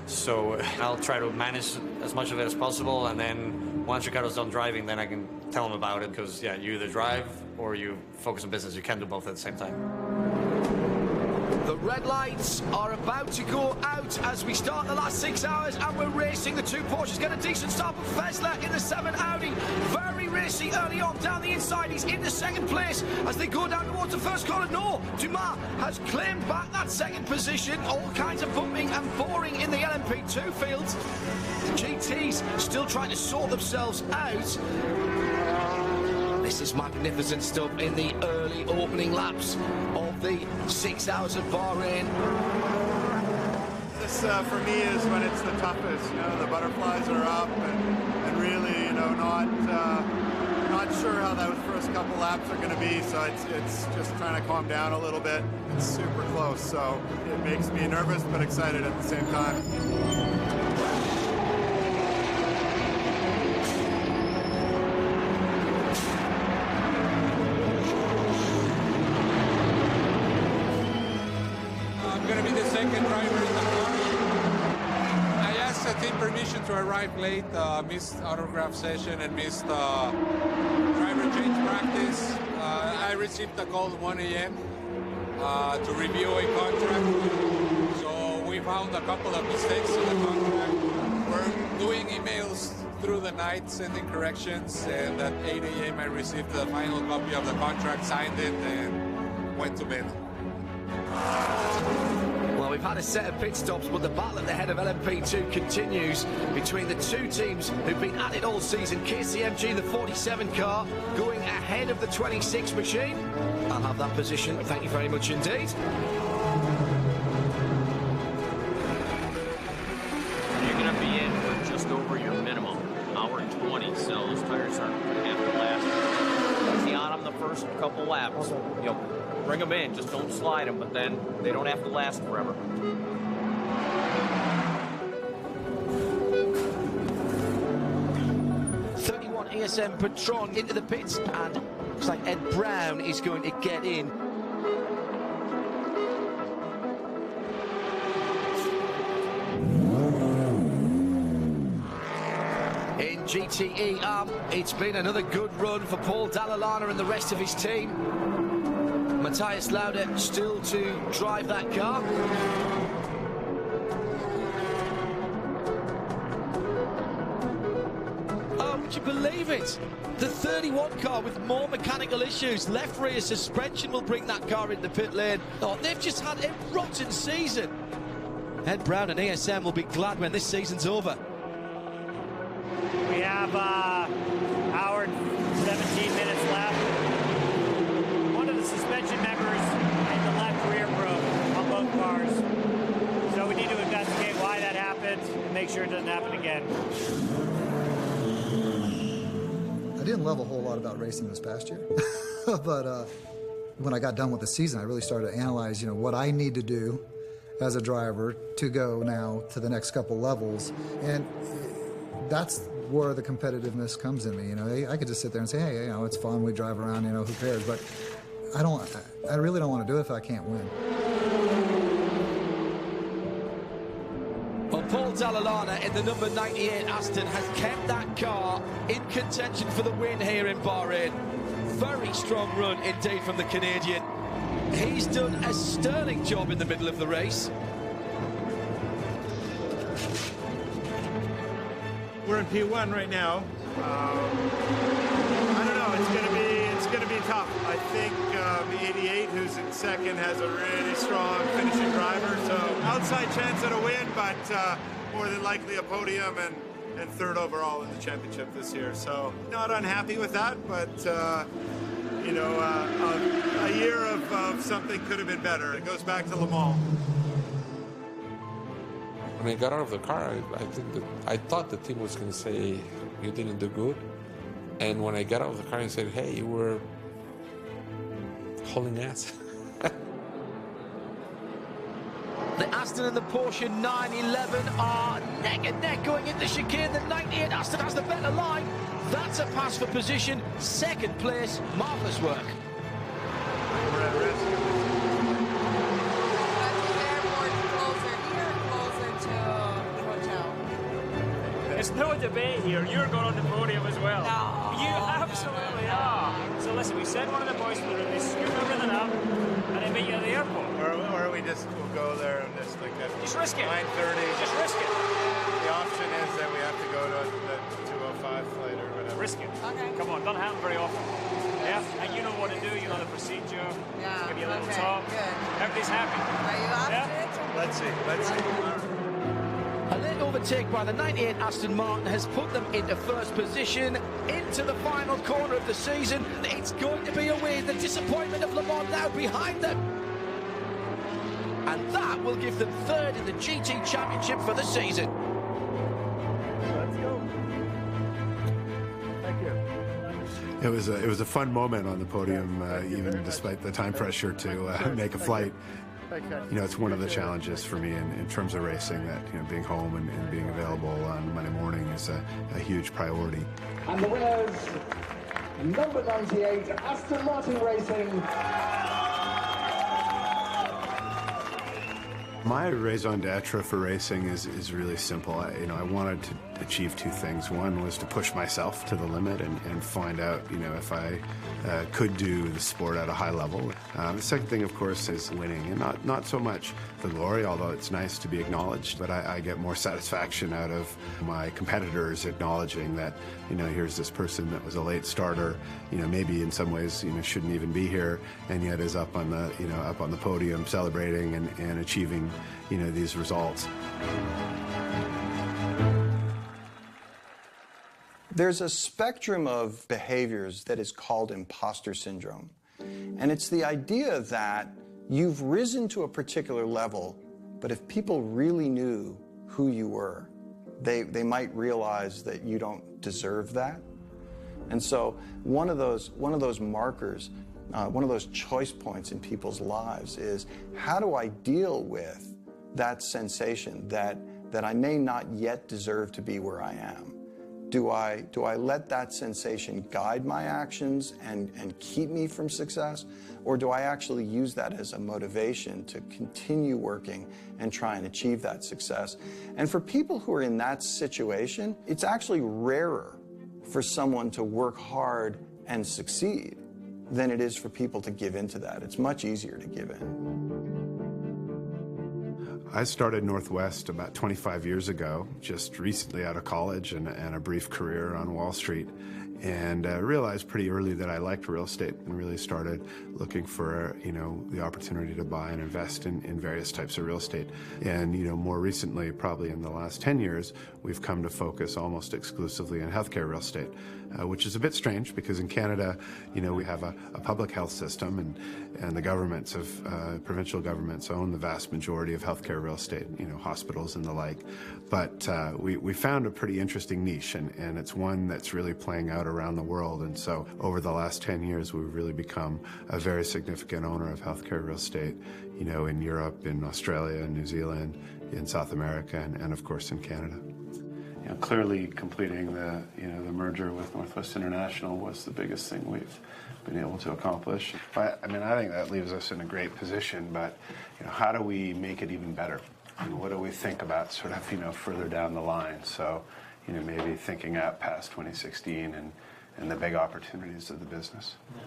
So I'll try to manage as much of it as possible, and then once Ricardo's done driving, then I can tell him about it, because, yeah, you either drive or you focus on business. You can't do both at the same time. The red lights are about to go out as we start the last 6 hours, and we're racing. The 2 Porsches get a decent start, but Fessler in the 7 Audi, very racy early on down the inside. He's into second place as they go down towards the first corner. No, Dumas has claimed back that second position. All kinds of bumping and boring in the LMP2 fields. The GTs still trying to sort themselves out. This is magnificent stuff in the early opening laps of the 6 hours of Bahrain. This, for me, is when it's the toughest. You know, the butterflies are up, and really, you know, not sure how those first couple laps are going to be. So it's just trying to calm down a little bit. It's super close, so it makes me nervous but excited at the same time. To arrive late, missed autograph session and missed driver change practice. I received a call at 1 a.m. To review a contract. So we found a couple of mistakes in the contract. We're doing emails through the night, sending corrections, and at 8 a.m. I received the final copy of the contract, signed it, and went to bed. Well, we've had a set of pit stops, but the battle at the head of LMP2 continues between the 2 teams who've been at it all season. KCMG, the 47 car, going ahead of the 26 machine. I'll have that position. Thank you very much indeed. You're going to be in for just over your minimum, hour and 20, so those tires aren't going to have to last. Easy on them the first couple laps. You know, bring them in, just don't slide them, but then they don't have to last forever. ASM Patron into the pits, and looks like Ed Brown is going to get in. In GTE, it's been another good run for Paul Dallalana and the rest of his team. Matthias Lauda still to drive that car. Would you believe it? The 31 car with more mechanical issues. Left rear suspension will bring that car into the pit lane. Oh, they've just had a rotten season. Ed Brown and ASM will be glad when this season's over. We have hour and 17 minutes left. One of the suspension members in the left rear broke on both cars. So we need to investigate why that happened and make sure it doesn't happen again. I didn't love a whole lot about racing this past year, but when I got done with the season, I really started to analyze, what I need to do as a driver to go now to the next couple levels, and that's where the competitiveness comes in me. I could just sit there and say, hey, it's fun, we drive around, who cares? But I really don't want to do it if I can't win. Well, Paul Dallalana in the number 98 Aston has kept that car in contention for the win here in Bahrain. Very strong run indeed from the Canadian. He's done a sterling job in the middle of the race. We're in P1 right now. I don't know. It's gonna be tough. I think 88, who's in second, has a really strong finishing driver. So outside chance at a win, but more than likely a podium and third overall in the championship this year. So not unhappy with that, but a year of something could have been better. It goes back to Le Mans. When I got out of the car, I thought the team was going to say, you didn't do good. And when I got out of the car, I said, hey, you were hauling ass. The Aston and the Porsche 911 are neck and neck going into chicane. The 98 Aston has the better line. That's a pass for position. Second place, marvellous work. We're at risk. There's no debate here. You're going on the podium as well. No. You absolutely are. So listen, we send one of the boys to the room, they scoop everything up, and they meet you at the airport. Or we just will go there and just like just risk it. 9:30. Just risk it. The option is that we have to go to the 205 flight or whatever. Risk it. Okay. Come on, doesn't happen very often. Yeah, and you know what to do. You know the procedure. Yeah. Give you a little Okay, talk. good. Everybody's happy. Are you off Yeah? it? Let's see. A late overtake by the 98 Aston Martin has put them into first position, into the final corner of the season. It's going to be away. The disappointment of Le Mans now behind them. And that will give them third in the GT Championship for the season. Let's go. Thank you. It was a fun moment on the podium, even despite the time pressure to make a flight. It's one of the challenges for me in terms of racing, that being home and being available on Monday morning is a huge priority. And the winners, number 98, Aston Martin Racing. My raison d'etre for racing is really simple. I wanted to achieve two things. One was to push myself to the limit and find out, if I could do the sport at a high level. The second thing, of course, is winning, and not so much the glory, although it's nice to be acknowledged, but I get more satisfaction out of my competitors acknowledging that, here's this person that was a late starter, maybe in some ways, shouldn't even be here, and yet is up on the podium celebrating and achieving, these results. There's a spectrum of behaviors that is called imposter syndrome. And it's the idea that you've risen to a particular level, but if people really knew who you were, they might realize that you don't deserve that. And so one of those markers, one of those choice points in people's lives is, how do I deal with that sensation that I may not yet deserve to be where I am? Do I let that sensation guide my actions and keep me from success? Or do I actually use that as a motivation to continue working and try and achieve that success? And for people who are in that situation, it's actually rarer for someone to work hard and succeed than it is for people to give into that. It's much easier to give in. I started Northwest about 25 years ago, just recently out of college and a brief career on Wall Street, and realized pretty early that I liked real estate and really started looking for, the opportunity to buy and invest in various types of real estate. And, more recently, probably in the last 10 years, we've come to focus almost exclusively on healthcare real estate, which is a bit strange because in Canada, we have a public health system and the governments of provincial governments own the vast majority of healthcare real estate, hospitals and the like. But we found a pretty interesting niche, and it's one that's really playing out around the world. And so over the last 10 years, we've really become a very significant owner of healthcare real estate, you know, in Europe, in Australia, in New Zealand, in South America, and of course in Canada. You know, clearly completing the merger with Northwest International was the biggest thing we've been able to accomplish. But I mean, I think that leaves us in a great position, but you know, how do we make it even better? And what do we think about sort of, you know, further down the line? So, you know, maybe thinking out past 2016 and the big opportunities of the business. Yeah.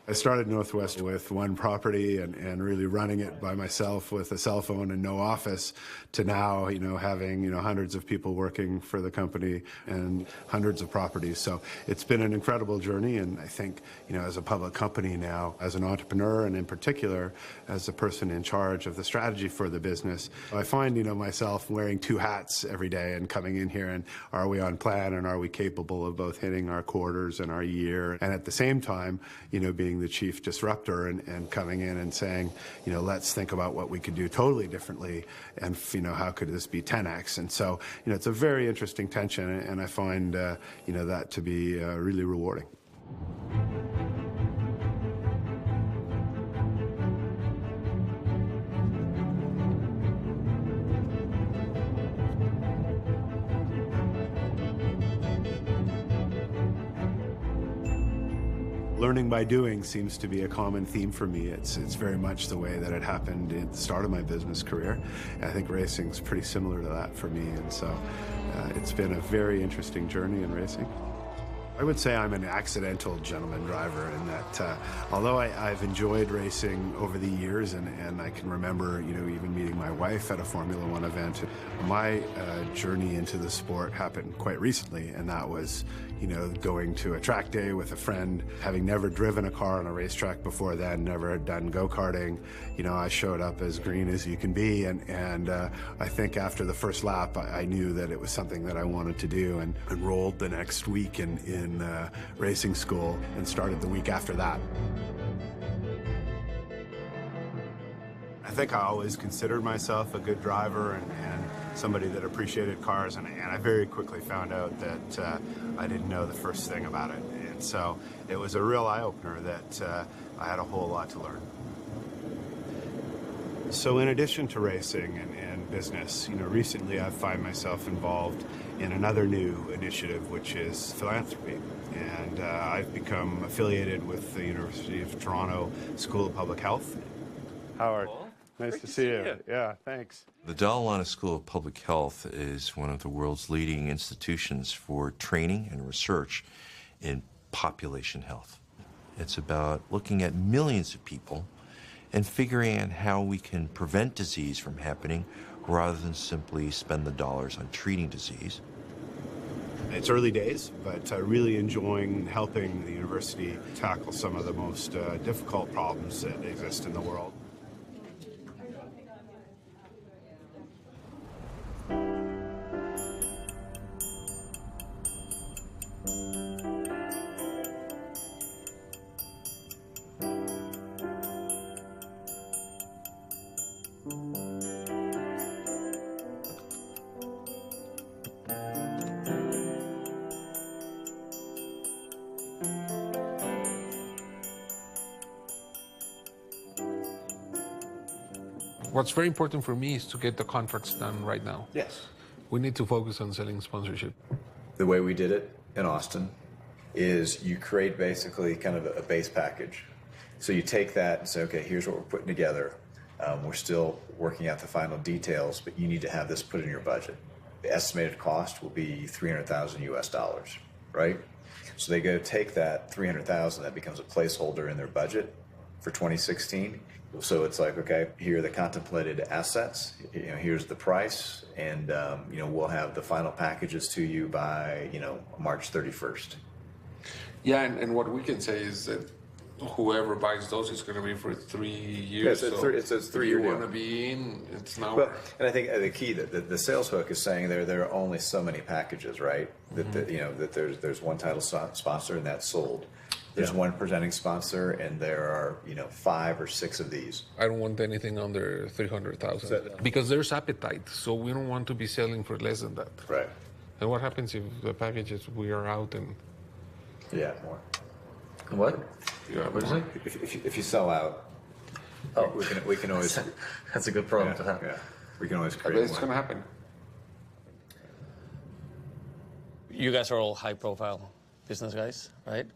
I started Northwest with one property and really running it by myself with a cell phone and no office, to now, you know, having, you know, hundreds of people working for the company and hundreds of properties. So it's been an incredible journey, and I think, you know, as a public company now, as an entrepreneur, and in particular as the person in charge of the strategy for the business, I find, you know, myself wearing two hats every day and coming in here and are we on plan and are we capable of both hitting our quarters and our year, and at the same time, you know, being the chief disruptor and coming in and saying, you know, let's think about what we could do totally differently, and, you know, how could this be 10x? And so, you know, it's a very interesting tension, and I find, you know, that to be really rewarding. Learning by doing seems to be a common theme for me. It's very much the way that it happened at the start of my business career. And I think racing's pretty similar to that for me. And so it's been a very interesting journey in racing. I would say I'm an accidental gentleman driver in that although I've enjoyed racing over the years, and I can remember, you know, even meeting my wife at a Formula One event, my journey into the sport happened quite recently, and that was, you know, going to a track day with a friend, having never driven a car on a racetrack before then, never had done go-karting. You know, I showed up as green as you can be, and I think after the first lap, I knew that it was something that I wanted to do, and enrolled the next week in racing school and started the week after that. I think I always considered myself a good driver and somebody that appreciated cars, and I very quickly found out that I didn't know the first thing about it. And so it was a real eye-opener that I had a whole lot to learn. So in addition to racing and business, you know, recently I find myself involved in another new initiative, which is philanthropy. And I've become affiliated with the University of Toronto School of Public Health. Howard, nice to see you. Yeah, thanks. The Dalhousie School of Public Health is one of the world's leading institutions for training and research in population health. It's about looking at millions of people and figuring out how we can prevent disease from happening rather than simply spend the dollars on treating disease. It's early days, but really enjoying helping the university tackle some of the most difficult problems that exist in the world. What's very important for me is to get the contracts done right now. Yes. We need to focus on selling sponsorship. The way we did it in Austin is you create basically kind of a base package. So you take that and say, okay, here's what we're putting together. We're still working out the final details, but you need to have this put in your budget. The estimated cost will be $300,000 US, right? So they go take that $300,000, that becomes a placeholder in their budget for 2016. So it's like, okay, here are the contemplated assets, you know, here's the price, and, you know, we'll have the final packages to you by, you know, March 31st. Yeah, and what we can say is that whoever buys those is going to be for 3 years. Yeah, it's a 3-year deal. If you want to be in, it's now. Well, and I think the key, the sales hook is saying there are only so many packages, right? That you know, that there's one title sponsor and that's sold. There's one presenting sponsor, and there are, you know, 5 or 6 of these. I don't want anything under 300,000 because there's appetite. So we don't want to be selling for less than that. Right. And what happens if the packages we are out and Yeah, more. What? What is it? If you sell out, we can always. That's a good problem to have. Yeah, we can always But create it's more. going to happen. You guys are all high-profile business guys, right?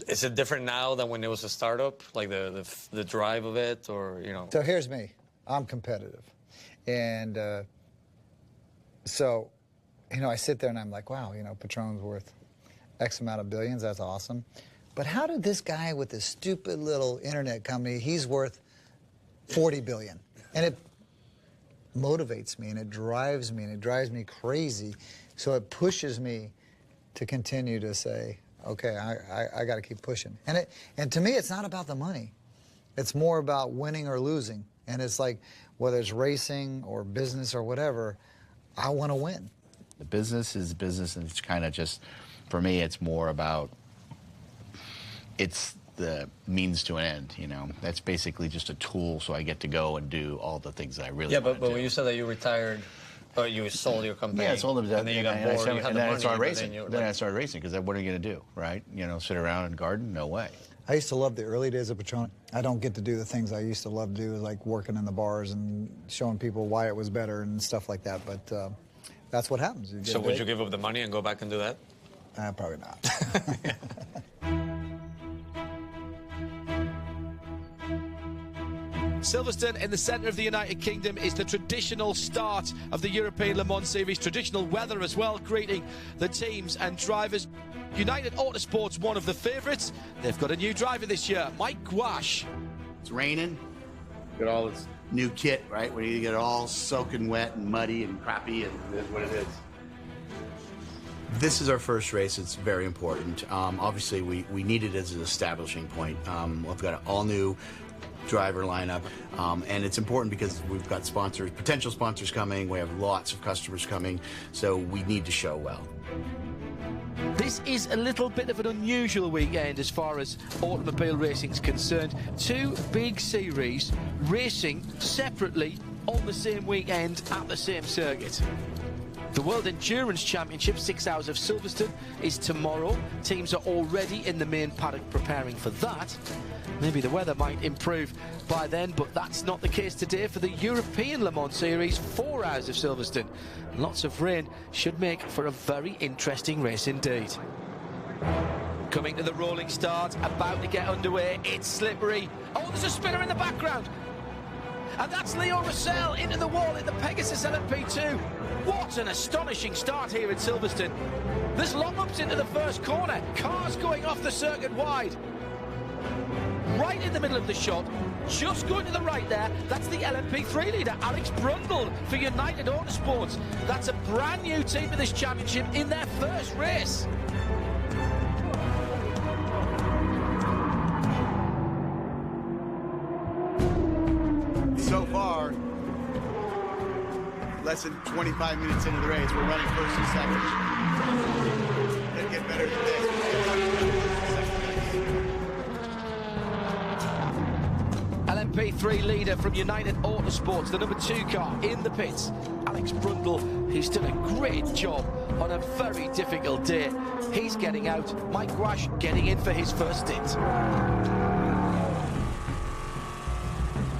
Is it different now than when it was a startup, like the drive of it, or you know? So here's me. I'm competitive, and so, you know, I sit there and I'm like, wow, you know, Patron's worth X amount of billions. That's awesome. But how did this guy with this stupid little internet company, he's worth 40 billion? And it motivates me, and it drives me, and it drives me crazy. So it pushes me to continue to say, okay, I got to keep pushing. And to me, it's not about the money. It's more about winning or losing. And it's like, whether it's racing or business or whatever, I want to win. The business is business, and it's kind of just, for me, it's more about, it's the means to an end, you know. That's basically just a tool so I get to go and do all the things that I really want to do. But when you said that you retired, or you sold your company, yeah, I sold them, and then you got bored, you had the money, I started racing. Then I started racing, because what are you going to do, right? You know, sit around and garden? No way. I used to love the early days of Patron. I don't get to do the things I used to love to do, like working in the bars and showing people why it was better and stuff like that. But that's what happens. So would you give up the money and go back and do that? Probably not. Silverstone in the centre of the United Kingdom is the traditional start of the European Le Mans Series. Traditional weather as well, greeting the teams and drivers. United Autosport's one of the favourites. They've got a new driver this year, Mike Gouache. It's raining. Got all this new kit, right? Where you get it all soaking wet and muddy and crappy, and that's what it is. This is our first race. It's very important. Obviously, we need it as an establishing point. We've got an all-new driver lineup, and it's important because we've got sponsors, potential sponsors coming. We have lots of customers coming, so we need to show well. This is a little bit of an unusual weekend as far as automobile racing is concerned. Two big series racing separately on the same weekend at the same circuit. The World Endurance Championship, 6 hours of Silverstone, is tomorrow. Teams are already in the main paddock preparing for that. Maybe the weather might improve by then, but that's not the case today for the European Le Mans Series, 4 hours of Silverstone. Lots of rain should make for a very interesting race indeed. Coming to the rolling start, about to get underway, it's slippery. Oh, there's a spinner in the background. And that's Leo Russell into the wall in the Pegasus LMP2. What an astonishing start here at Silverstone. There's long ups into the first corner. Cars going off the circuit wide. Right in the middle of the shot, just going to the right there, that's the LMP3 leader, Alex Brundle for United Autosports. That's a brand new team in this championship in their first race. So far, less than 25 minutes into the race, we're running first and second. It'll get better than this. LMP3 leader from United Autosports, the number 2 car in the pits. Alex Brundle, who's done a great job on a very difficult day. He's getting out. Mike Gouache getting in for his first stint.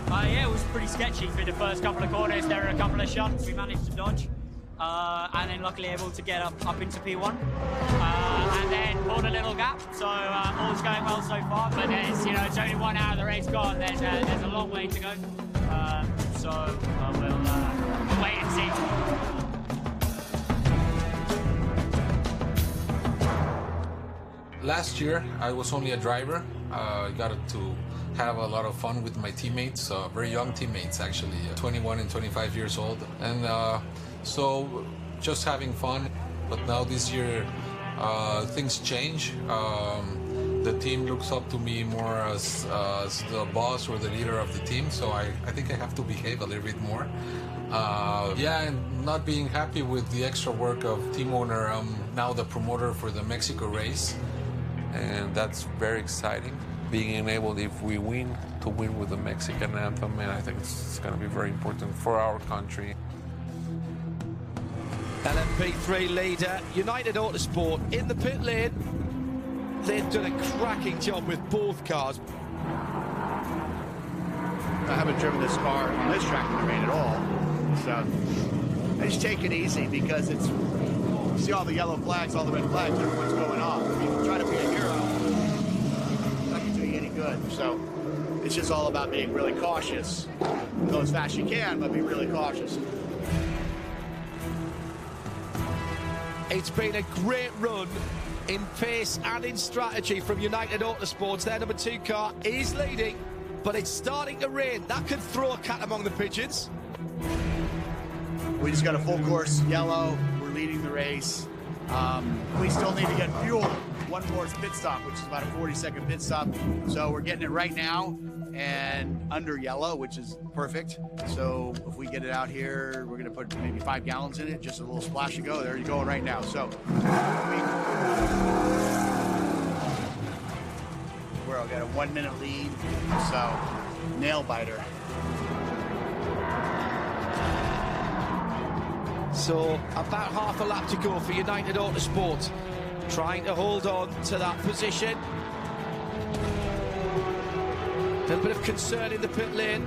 Yeah, it was pretty sketchy for the first couple of corners. There were a couple of shots we managed to dodge, and then luckily able to get up into P1, and then pulled a little gap. So all's going well so far. But there's, it's only 1 hour of the race gone. There's a long way to go. So we'll wait and see. Last year, I was only a driver. I got to have a lot of fun with my teammates, very young teammates actually, 21 and 25 years old. And so just having fun. But now this year, things change. The team looks up to me more as the boss or the leader of the team, so I think I have to behave a little bit more. And not being happy with the extra work of team owner. I'm now the promoter for the Mexico race, and that's very exciting. Being enabled, if we win, to win with the Mexican anthem, and I think it's going to be very important for our country. LMP3 leader, United Autosport in the pit lane. they've done a cracking job with both cars. I haven't driven this car on this track in the rain at all, so I just take it easy because it's, you see all the yellow flags, all the red flags, everyone's going off. If you try to be a hero, it's not going to do you any good. So it's just all about being really cautious. Go as fast as you can, but be really cautious. It's been a great run in pace and in strategy from United Autosports. Their number 2 car is leading, but it's starting to rain. That could throw a cat among the pigeons. We just got a full course yellow. We're leading the race. We still need to get fuel. One more pit stop, which is about a 40-second pit stop. So we're getting it right now and under yellow, which is perfect. So if we get it out here, we're going to put maybe 5 gallons in it, just a little splash to go. There you go right now. So we're got a 1-minute lead. So nail biter. So about half a lap to go for United Autosports, trying to hold on to that position. A little bit of concern in the pit lane.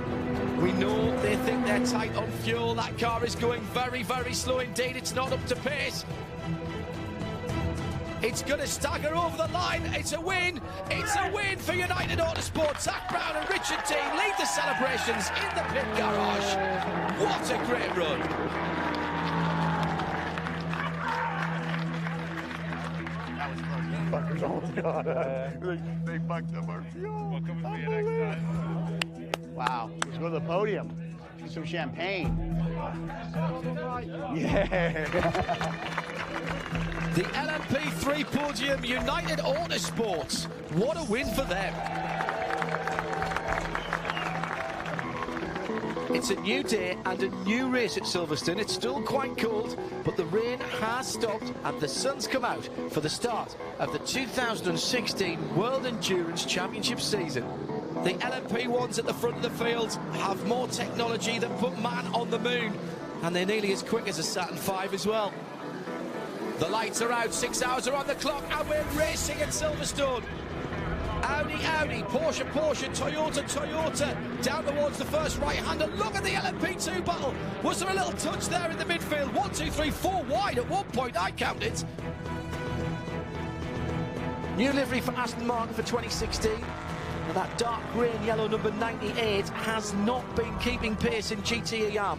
We know they think they're tight on fuel. That car is going very, very slow indeed. It's not up to pace. It's going to stagger over the line. It's a win. It's a win for United Autosports. Zach Brown and Richard Dean lead the celebrations in the pit garage. What a great run. Fuckers almost got they fucked up our fuel. We'll come and see you next time. Wow, let's go to the podium. Get some champagne. Yeah. The LMP3 podium, United Autosports. What a win for them. It's a new day and a new race at Silverstone. It's still quite cold, but the rain has stopped and the sun's come out for the start of the 2016 World Endurance Championship season. The LMP1s at the front of the field have more technology than put man on the moon, and they're nearly as quick as a Saturn V as well. The lights are out, 6 hours are on the clock, and we're racing at Silverstone. Audi, Audi, Porsche, Porsche, Toyota, Toyota, down towards the first right-hander. Look at the LMP2 battle. Was there a little touch there in the midfield? 1, 2, 3, 4 wide at one point, I counted. New livery for Aston Martin for 2016. And that dark grey and yellow number 98 has not been keeping pace in GTEM.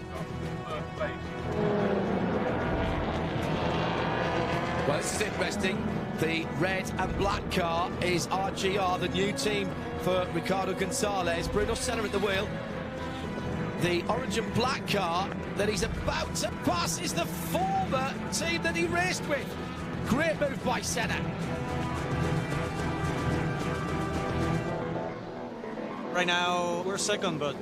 Well, this is interesting. The red and black car is RGR, the new team for Ricardo Gonzalez. Bruno Senna at the wheel. The orange and black car that he's about to pass is the former team that he raced with. Great move by Senna. Right now, we're second, but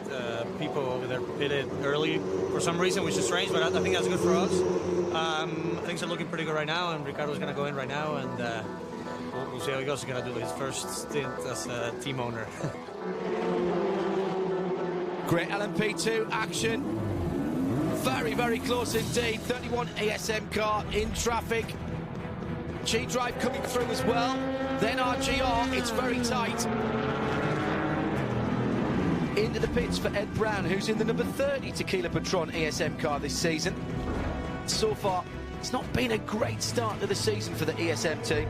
people over there pitted early for some reason, which is strange, but I think that's good for us. Things are looking pretty good right now, and Ricardo's going to go in right now, and we'll see how he goes. He's going to do his first stint as a team owner. Great LMP2 action. Very, very close indeed. 31 ASM car in traffic. G-Drive coming through as well. Then RGR, it's very tight. Into the pits for Ed Brown, who's in the number 30 Tequila Patron ASM car this season. So far, it's not been a great start to the season for the ESM team.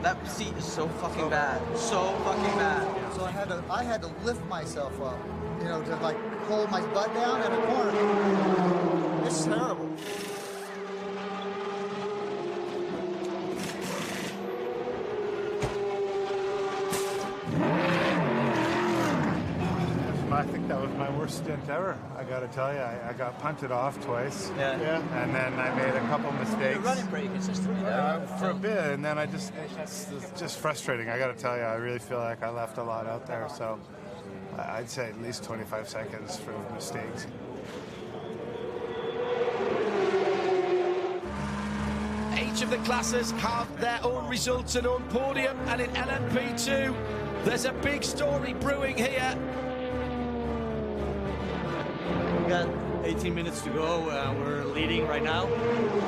That seat is so fucking bad. So fucking bad. So I had to lift myself up, you know, to like hold my butt down in a corner. It's terrible. I think that was my worst stint ever. I got to tell you, I got punted off twice. Yeah. And then I made a couple mistakes. You're running pretty consistently there. For a bit, and then it's just frustrating. I got to tell you, I really feel like I left a lot out there. So I'd say at least 25 seconds for mistakes. Each of the classes have their own results and own podium, and in LMP2, there's a big story brewing here. We got 18 minutes to go. We're leading right now,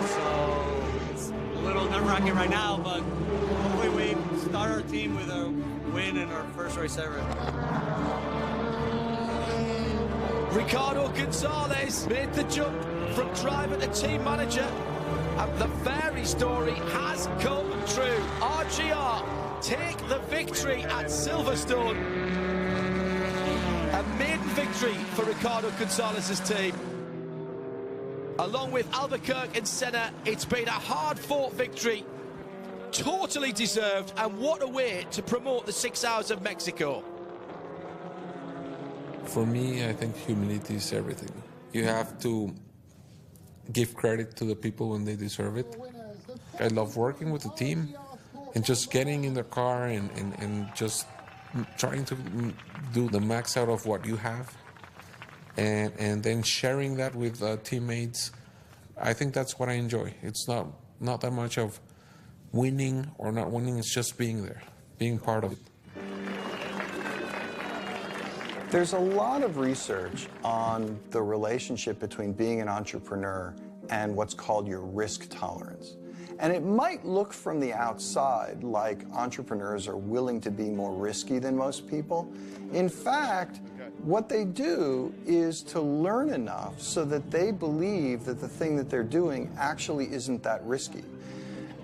so it's a little nerve-wracking right now, but hopefully we start our team with a win in our first race ever. Ricardo Gonzalez made the jump from driver to team manager, and the fairy story has come true. RGR take the victory at Silverstone. A maiden victory for Ricardo Gonzalez's team. Along with Albuquerque and Senna, it's been a hard-fought victory, totally deserved, and what a way to promote the 6 Hours of Mexico. For me, I think humility is everything. You have to give credit to the people when they deserve it. I love working with the team and just getting in the car and just trying to do the max out of what you have and then sharing that with teammates. I think that's what I enjoy. It's not that much of winning or not winning, it's just being there, being part of it. There's a lot of research on the relationship between being an entrepreneur and what's called your risk tolerance. And it might look from the outside like entrepreneurs are willing to be more risky than most people. In fact, what they do is to learn enough so that they believe that the thing that they're doing actually isn't that risky.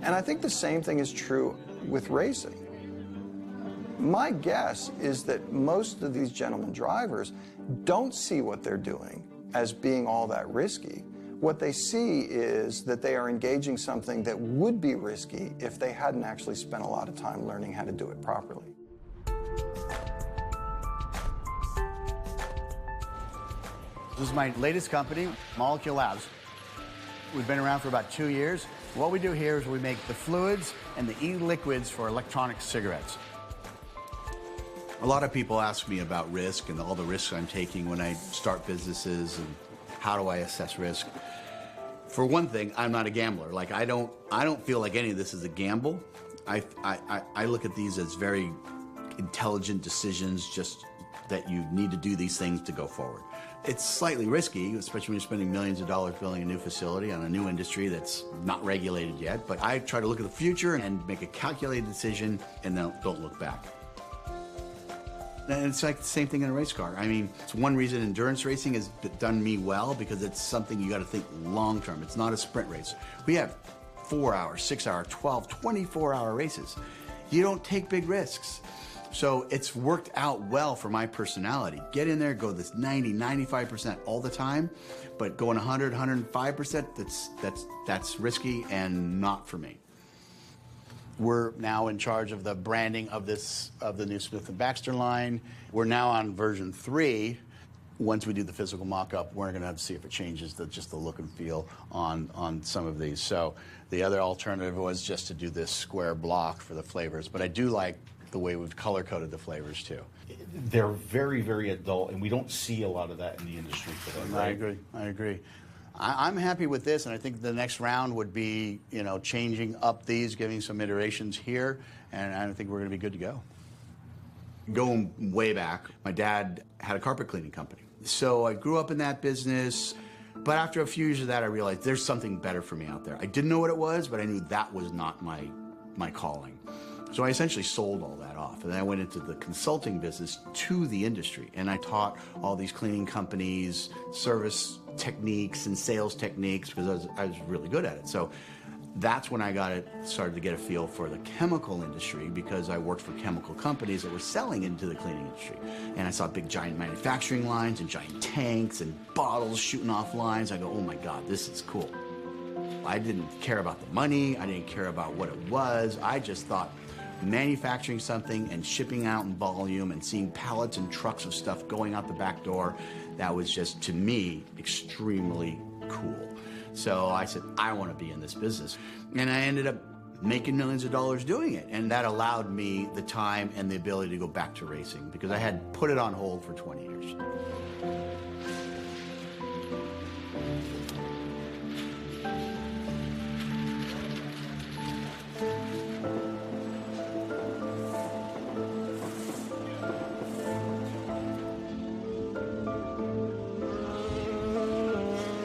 And I think the same thing is true with racing. My guess is that most of these gentlemen drivers don't see what they're doing as being all that risky. What they see is that they are engaging something that would be risky if they hadn't actually spent a lot of time learning how to do it properly. This is my latest company, Molecule Labs. We've been around for about 2 years. What we do here is we make the fluids and the e-liquids for electronic cigarettes. A lot of people ask me about risk and all the risks I'm taking when I start businesses and how do I assess risk. For one thing, I'm not a gambler. Like I don't feel like any of this is a gamble. I look at these as very intelligent decisions, just that you need to do these things to go forward. It's slightly risky, especially when you're spending millions of dollars building a new facility on a new industry that's not regulated yet. But I try to look at the future and make a calculated decision and then don't look back. And it's like the same thing in a race car. I mean, it's one reason endurance racing has done me well, because it's something you got to think long term. It's not a sprint race. We have 4 hour, 6 hour, 12, 24-hour races. You don't take big risks. So it's worked out well for my personality. Get in there, go this 90, 95% all the time, but going 100, 105%, that's risky and not for me. We're now in charge of the branding of the new Smith & Baxter line. We're now on version 3. Once we do the physical mock-up, we're going to have to see if it changes just the look and feel on some of these. So the other alternative was just to do this square block for the flavors. But I do like the way we've color-coded the flavors, too. They're very, very adult, and we don't see a lot of that in the industry today, right? I agree. I'm happy with this, and I think the next round would be, changing up these, giving some iterations here, and I think we're going to be good to go. Going way back, my dad had a carpet cleaning company. So I grew up in that business, but after a few years of that, I realized there's something better for me out there. I didn't know what it was, but I knew that was not my calling. So I essentially sold all that off, and then I went into the consulting business to the industry, and I taught all these cleaning companies service techniques and sales techniques because I was really good at it. So that's when I started to get a feel for the chemical industry, because I worked for chemical companies that were selling into the cleaning industry. And I saw big giant manufacturing lines and giant tanks and bottles shooting off lines. I go, oh my God, this is cool. I didn't care about the money. I didn't care about what it was. I just thought manufacturing something and shipping out in volume and seeing pallets and trucks of stuff going out the back door, that was just, to me, extremely cool. So I said, I want to be in this business. And I ended up making millions of dollars doing it. And that allowed me the time and the ability to go back to racing, because I had put it on hold for 20 years.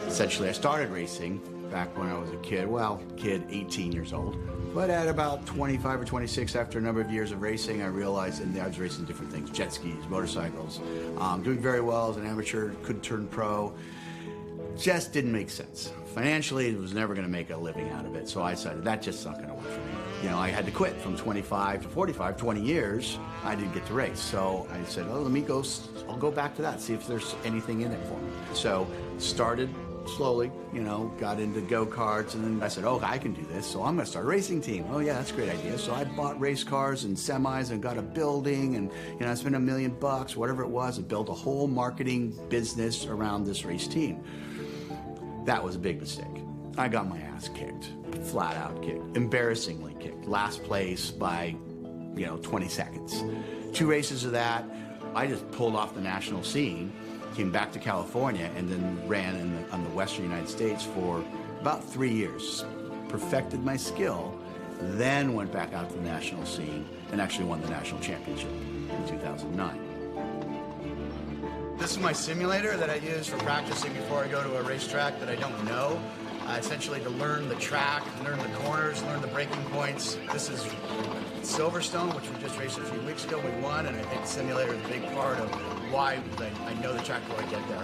Essentially, I started racing back when I was a kid. Well, kid, 18 years old. But at about 25 or 26, after a number of years of racing, I realized, and I was racing different things, jet skis, motorcycles, doing very well as an amateur, could turn pro. Just didn't make sense. Financially, I was never going to make a living out of it, so I decided that's just not going to work for me. You know, I had to quit from 25 to 45, 20 years. I didn't get to race, so I said, oh, I'll go back to that, see if there's anything in it for me. So started slowly, you know, got into go-karts, and then I said, oh, I can do this, so I'm going to start a racing team. Oh, yeah, that's a great idea. So I bought race cars and semis and got a building, and, you know, I spent $1 million, whatever it was, and built a whole marketing business around this race team. That was a big mistake. I got my ass kicked, flat out kicked, embarrassingly kicked. Last place by, you know, 20 seconds. 2 races of that, I just pulled off the national scene, came back to California, and then ran on the Western United States for about 3 years. Perfected my skill, then went back out to the national scene and actually won the national championship in 2009. This is my simulator that I use for practicing before I go to a racetrack that I don't know. Essentially to learn the track, learn the corners, learn the braking points. This is Silverstone, which we just raced a few weeks ago. We won, and I think the simulator is a big part of why I know the track before I get there.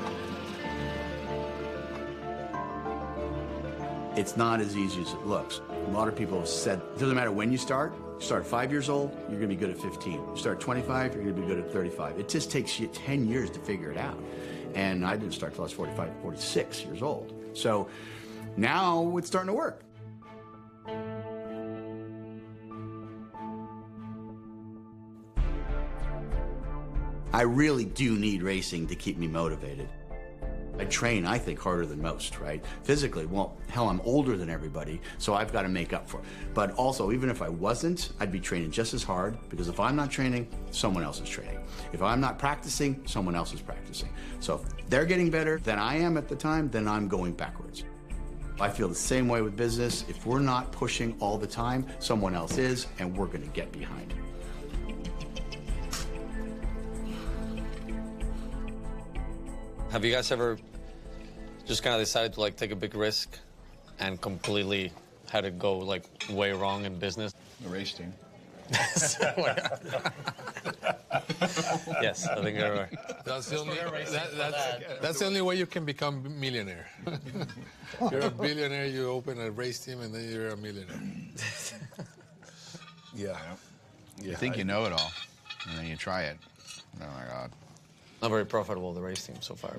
It's not as easy as it looks. A lot of people have said, it doesn't matter when you start 5 years old, you're gonna be good at 15. You start 25, you're gonna be good at 35. It just takes you 10 years to figure it out. And I didn't start till I was 45, 46 years old. So now it's starting to work. I really do need racing to keep me motivated. I train, I think, harder than most, right? Physically, well, hell, I'm older than everybody, so I've got to make up for it. But also, even if I wasn't, I'd be training just as hard, because if I'm not training, someone else is training. If I'm not practicing, someone else is practicing. So if they're getting better than I am at the time, then I'm going backwards. I feel the same way with business. If we're not pushing all the time, someone else is, and we're going to get behind. Have you guys ever just kind of decided to like take a big risk and completely had it go like way wrong in business? The race team. Yes, I think you're right. That's the only way you can become a millionaire. You're a billionaire, you open a race team, and then you're a millionaire. Yeah. You think you know it all, and then you try it. Oh, my God. Not very profitable, the race team so far.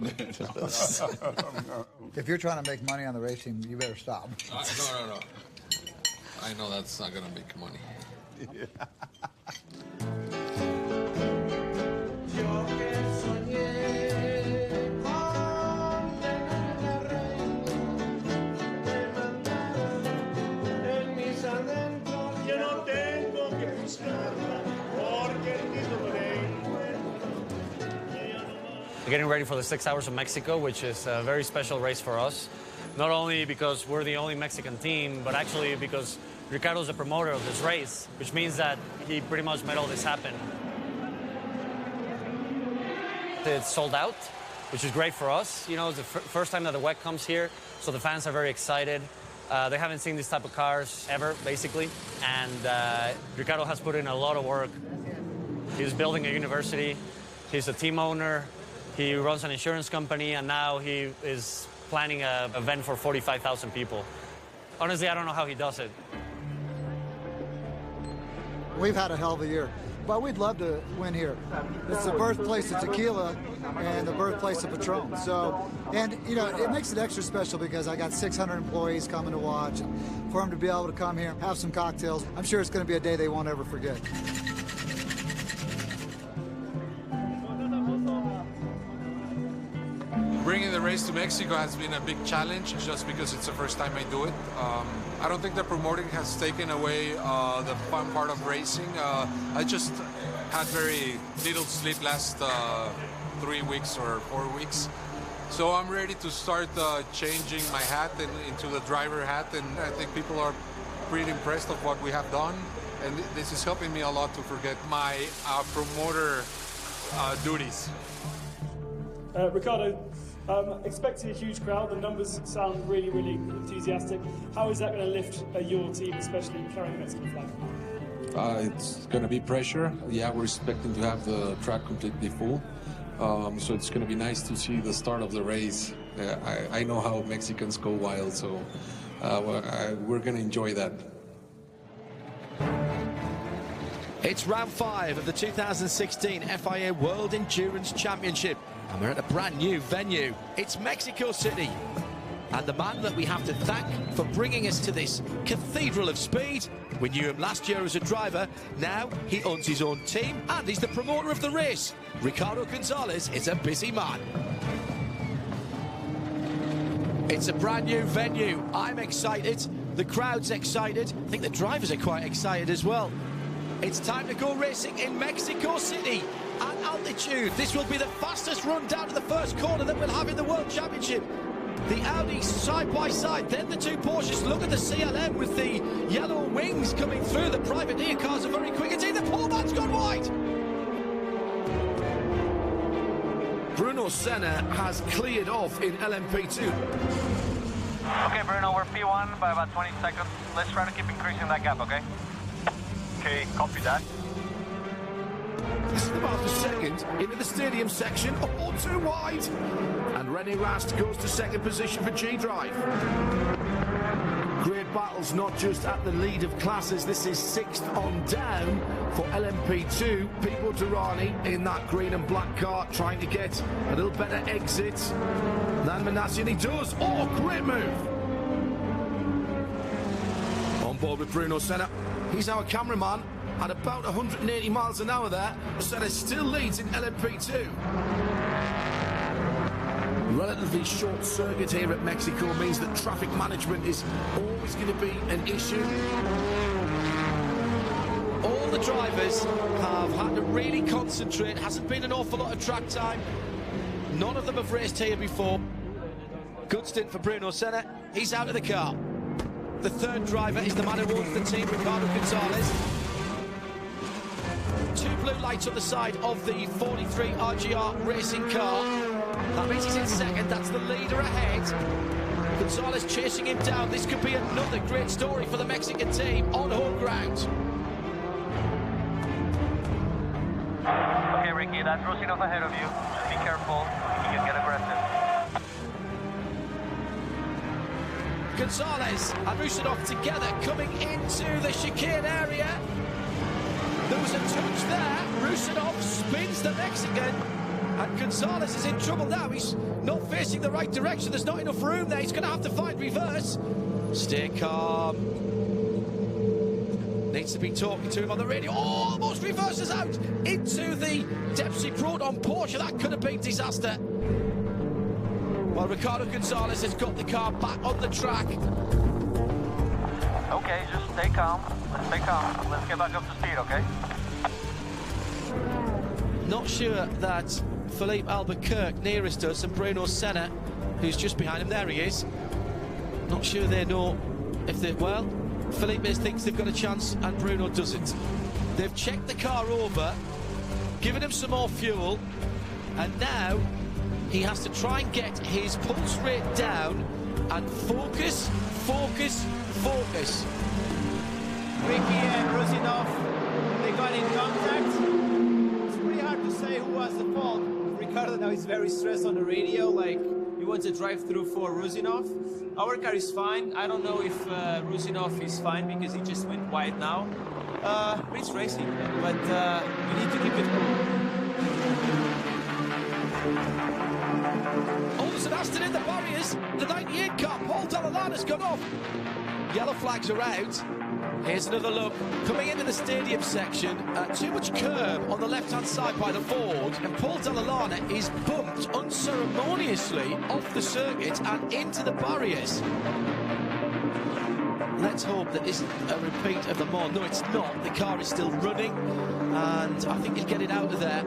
If you're trying to make money on the race team, you better stop. No. I know that's not going to make money. Getting ready for the 6 Hours of Mexico, which is a very special race for us. Not only because we're the only Mexican team, but actually because Ricardo's the promoter of this race, which means that he pretty much made all this happen. It's sold out, which is great for us. You know, it's the first time that the WEC comes here, so the fans are very excited. They haven't seen this type of cars ever, basically, and Ricardo has put in a lot of work. He's building a university, he's a team owner, he runs an insurance company, and now he is planning an event for 45,000 people. Honestly, I don't know how he does it. We've had a hell of a year, but we'd love to win here. It's the birthplace of tequila and the birthplace of Patron. So, and you know, it makes it extra special because I got 600 employees coming to watch. And for them to be able to come here, have some cocktails, I'm sure it's going to be a day they won't ever forget. Bringing the race to Mexico has been a big challenge just because it's the first time I do it. I don't think the promoting has taken away the fun part of racing. I just had very little sleep last 3 weeks or 4 weeks. So I'm ready to start changing my hat into the driver hat, and I think people are pretty impressed of what we have done. And this is helping me a lot to forget my promoter duties. Ricardo, Expecting a huge crowd, the numbers sound really, really enthusiastic. How is that going to lift your team, especially carrying the Mexican flag? It's going to be pressure. Yeah, we're expecting to have the track completely full. So it's going to be nice to see the start of the race. I know how Mexicans go wild, so we're going to enjoy that. It's round 5 of the 2016 FIA World Endurance Championship, and we're at a brand new venue. It's Mexico City. And the man that we have to thank for bringing us to this cathedral of speed, we knew him last year as a driver, now he owns his own team and he's the promoter of the race. Ricardo Gonzalez is a busy man. It's a brand new venue. I'm excited, the crowd's excited, I think the drivers are quite excited as well. It's time to go racing in Mexico City at altitude. This will be the fastest run down to the first corner that we'll have in the World Championship. The Audis side by side, then the two Porsches. Look at the CLM with the yellow wings coming through. The privateer cars are very quick. Indeed, the pole man's gone wide. Bruno Senna has cleared off in LMP2. Okay, Bruno, we're P1 by about 20 seconds. Let's try to keep increasing that gap, okay? Okay, copy that. This is about the second into the stadium section. Oh, too wide. And René Rast goes to second position for G-Drive. Great battles, not just at the lead of classes. This is 6th on down for LMP2. Pipo Derani in that green and black car trying to get a little better exit than Manassi, and he does. Oh, great move. On board with Bruno Senna. He's our cameraman. At about 180 miles an hour there, Senna still leads in LMP2. Relatively short circuit here at Mexico means that traffic management is always going to be an issue. All the drivers have had to really concentrate. Hasn't been an awful lot of track time. None of them have raced here before. Good stint for Bruno Senna. He's out of the car. The third driver is the man who owns the team, Ricardo Gonzalez. Two blue lights on the side of the 43 RGR racing car. That means he's in second. That's the leader ahead. Gonzalez chasing him down. This could be another great story for the Mexican team on home ground. Okay, Ricky, that's Rosinov ahead of you. Just be careful. He can get aggressive. Gonzalez and Rusinov together coming into the chicane area. There was a touch there. Rusinov spins the Mexican. And Gonzalez is in trouble now. He's not facing the right direction. There's not enough room there. He's going to have to find reverse. Stay calm. Needs to be talking to him on the radio. Oh, almost reverses out into the Dempsey Proton Porsche. That could have been disaster. Well, Ricardo Gonzalez has got the car back on the track. Okay, just stay calm. Let's stay calm. Let's get back up to speed, okay? Not sure that Philippe Albuquerque nearest us and Bruno Senna, who's just behind him, there he is. Not sure they know if they, well, Felipe thinks they've got a chance and Bruno doesn't. They've checked the car over, given him some more fuel, and now he has to try and get his pulse rate down and focus, focus, focus. Ricky and Rosinov, they got in contact. It's pretty hard to say who was the fault. Ricardo now is very stressed on the radio, like he wants to drive through for Rosinov. Our car is fine. I don't know if Rosinov is fine because he just went wide now. But it's racing, but we need to keep it cool. Alderson Aston in the barriers. The 98 car, Paul Dallalana's gone off. Yellow flags are out. Here's another look. Coming into the stadium section, too much curb on the left-hand side by the Ford, and Paul Dall'Anna is bumped unceremoniously off the circuit and into the barriers. Let's hope that isn't a repeat of the Mans. No, it's not. The car is still running, and I think he'll get it out of there.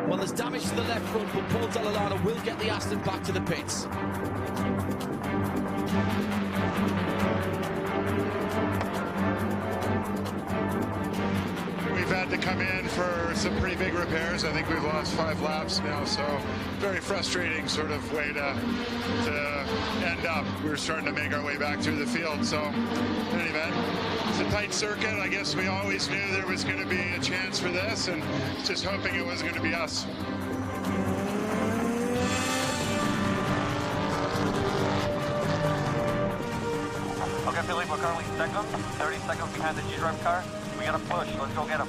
Well, there's damage to the left front, but Paul Dall'Anna will get the Aston back to the pits. We've had had to come in for some pretty big repairs. I think we've lost 5 laps now, so very frustrating sort of way to end up. We were starting to make our way back through the field, so in any event, it's a tight circuit. I guess we always knew there was going to be a chance for this, and just hoping it was going to be us. Okay, Philippe, we're currently second, 30 seconds behind the G-Drive car. We gotta push, let's go get him.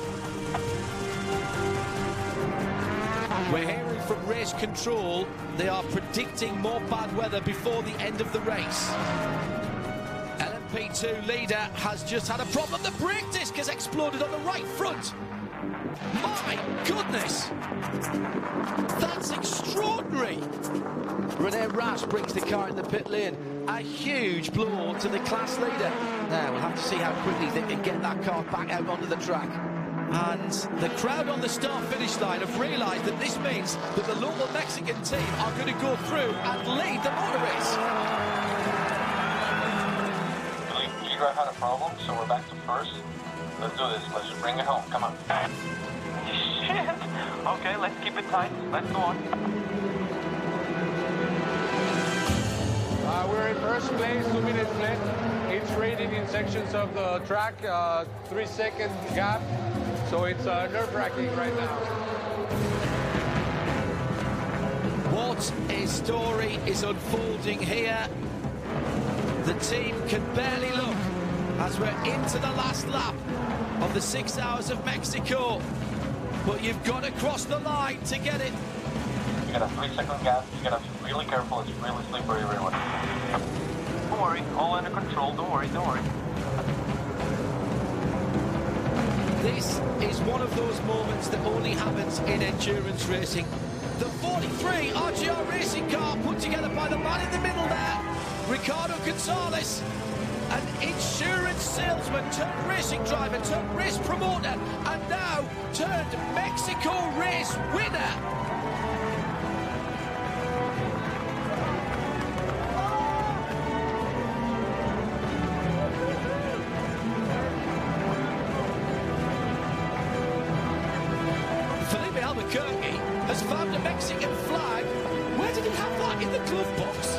We're hearing from race control, they are predicting more bad weather before the end of the race. LMP2 leader has just had a problem. The brake disc has exploded on the right front. My goodness! That's extraordinary! Rene Rast brings the car in the pit lane. A huge blow to the class leader. Now we'll have to see how quickly they can get that car back out onto the track. And the crowd on the start-finish line have realised that this means that the local Mexican team are going to go through and lead the motor race. G-Drive had a problem, so we're back to first. Let's do this. Let's bring it home. Come on. Shit. Okay, let's keep it tight. Let's go on. We're in first place, 2 minutes left. It's raining in sections of the track, 3-second gap. So it's nerve-wracking right now. What a story is unfolding here. The team can barely look as we're into the last lap of the 6 hours of Mexico. But you've got to cross the line to get it. You got a 3-second gap. You gotta be really careful. It's really slippery, everyone. Don't worry, all under control. Don't worry, don't worry. This is one of those moments that only happens in endurance racing. The 43 RGR racing car put together by the man in the middle there, Ricardo Gonzalez, an insurance salesman turned racing driver, turned race promoter, and now turned Mexico race winner. Albuquerque has found a Mexican flag. Where did he have that? In the glove box?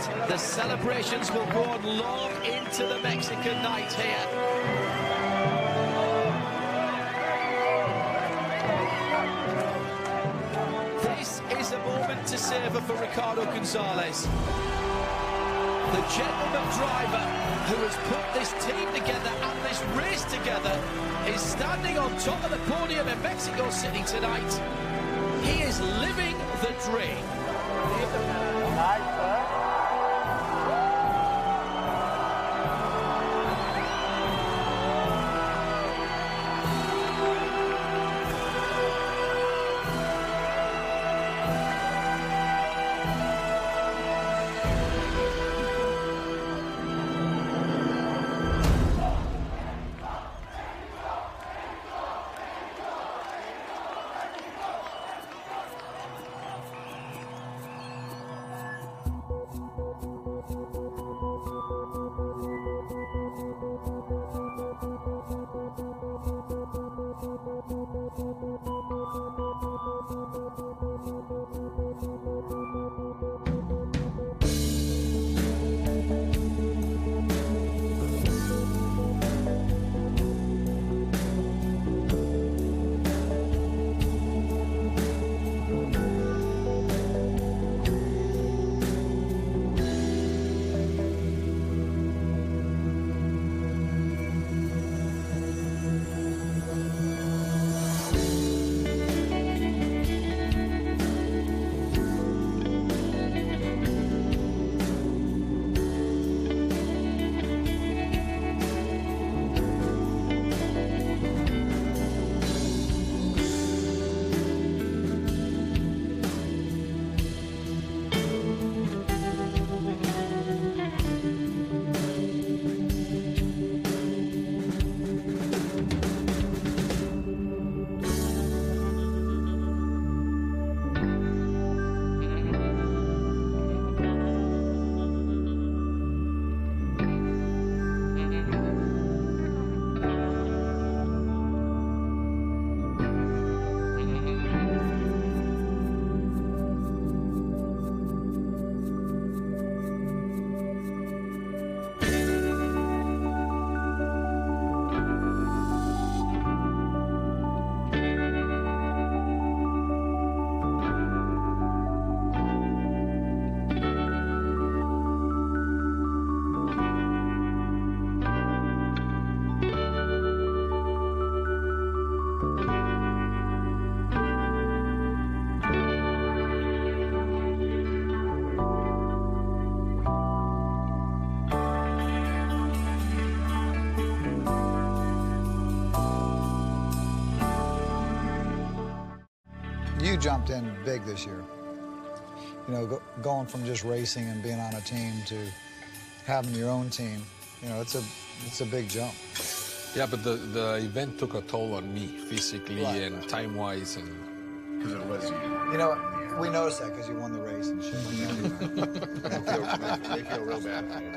And the celebrations will go on long into the Mexican night here. This is a moment to savour for Ricardo Gonzalez. The gentleman driver who has put this team together and this race together is standing on top of the podium in Mexico City tonight. He is living the dream. you jumped in big this year. You know, going from just racing and being on a team to having your own team, you know, it's a big jump. Yeah, but the event took a toll on me physically and time-wise, and because it was you. You know, we noticed that because you won the race and shit. They feel real bad for you.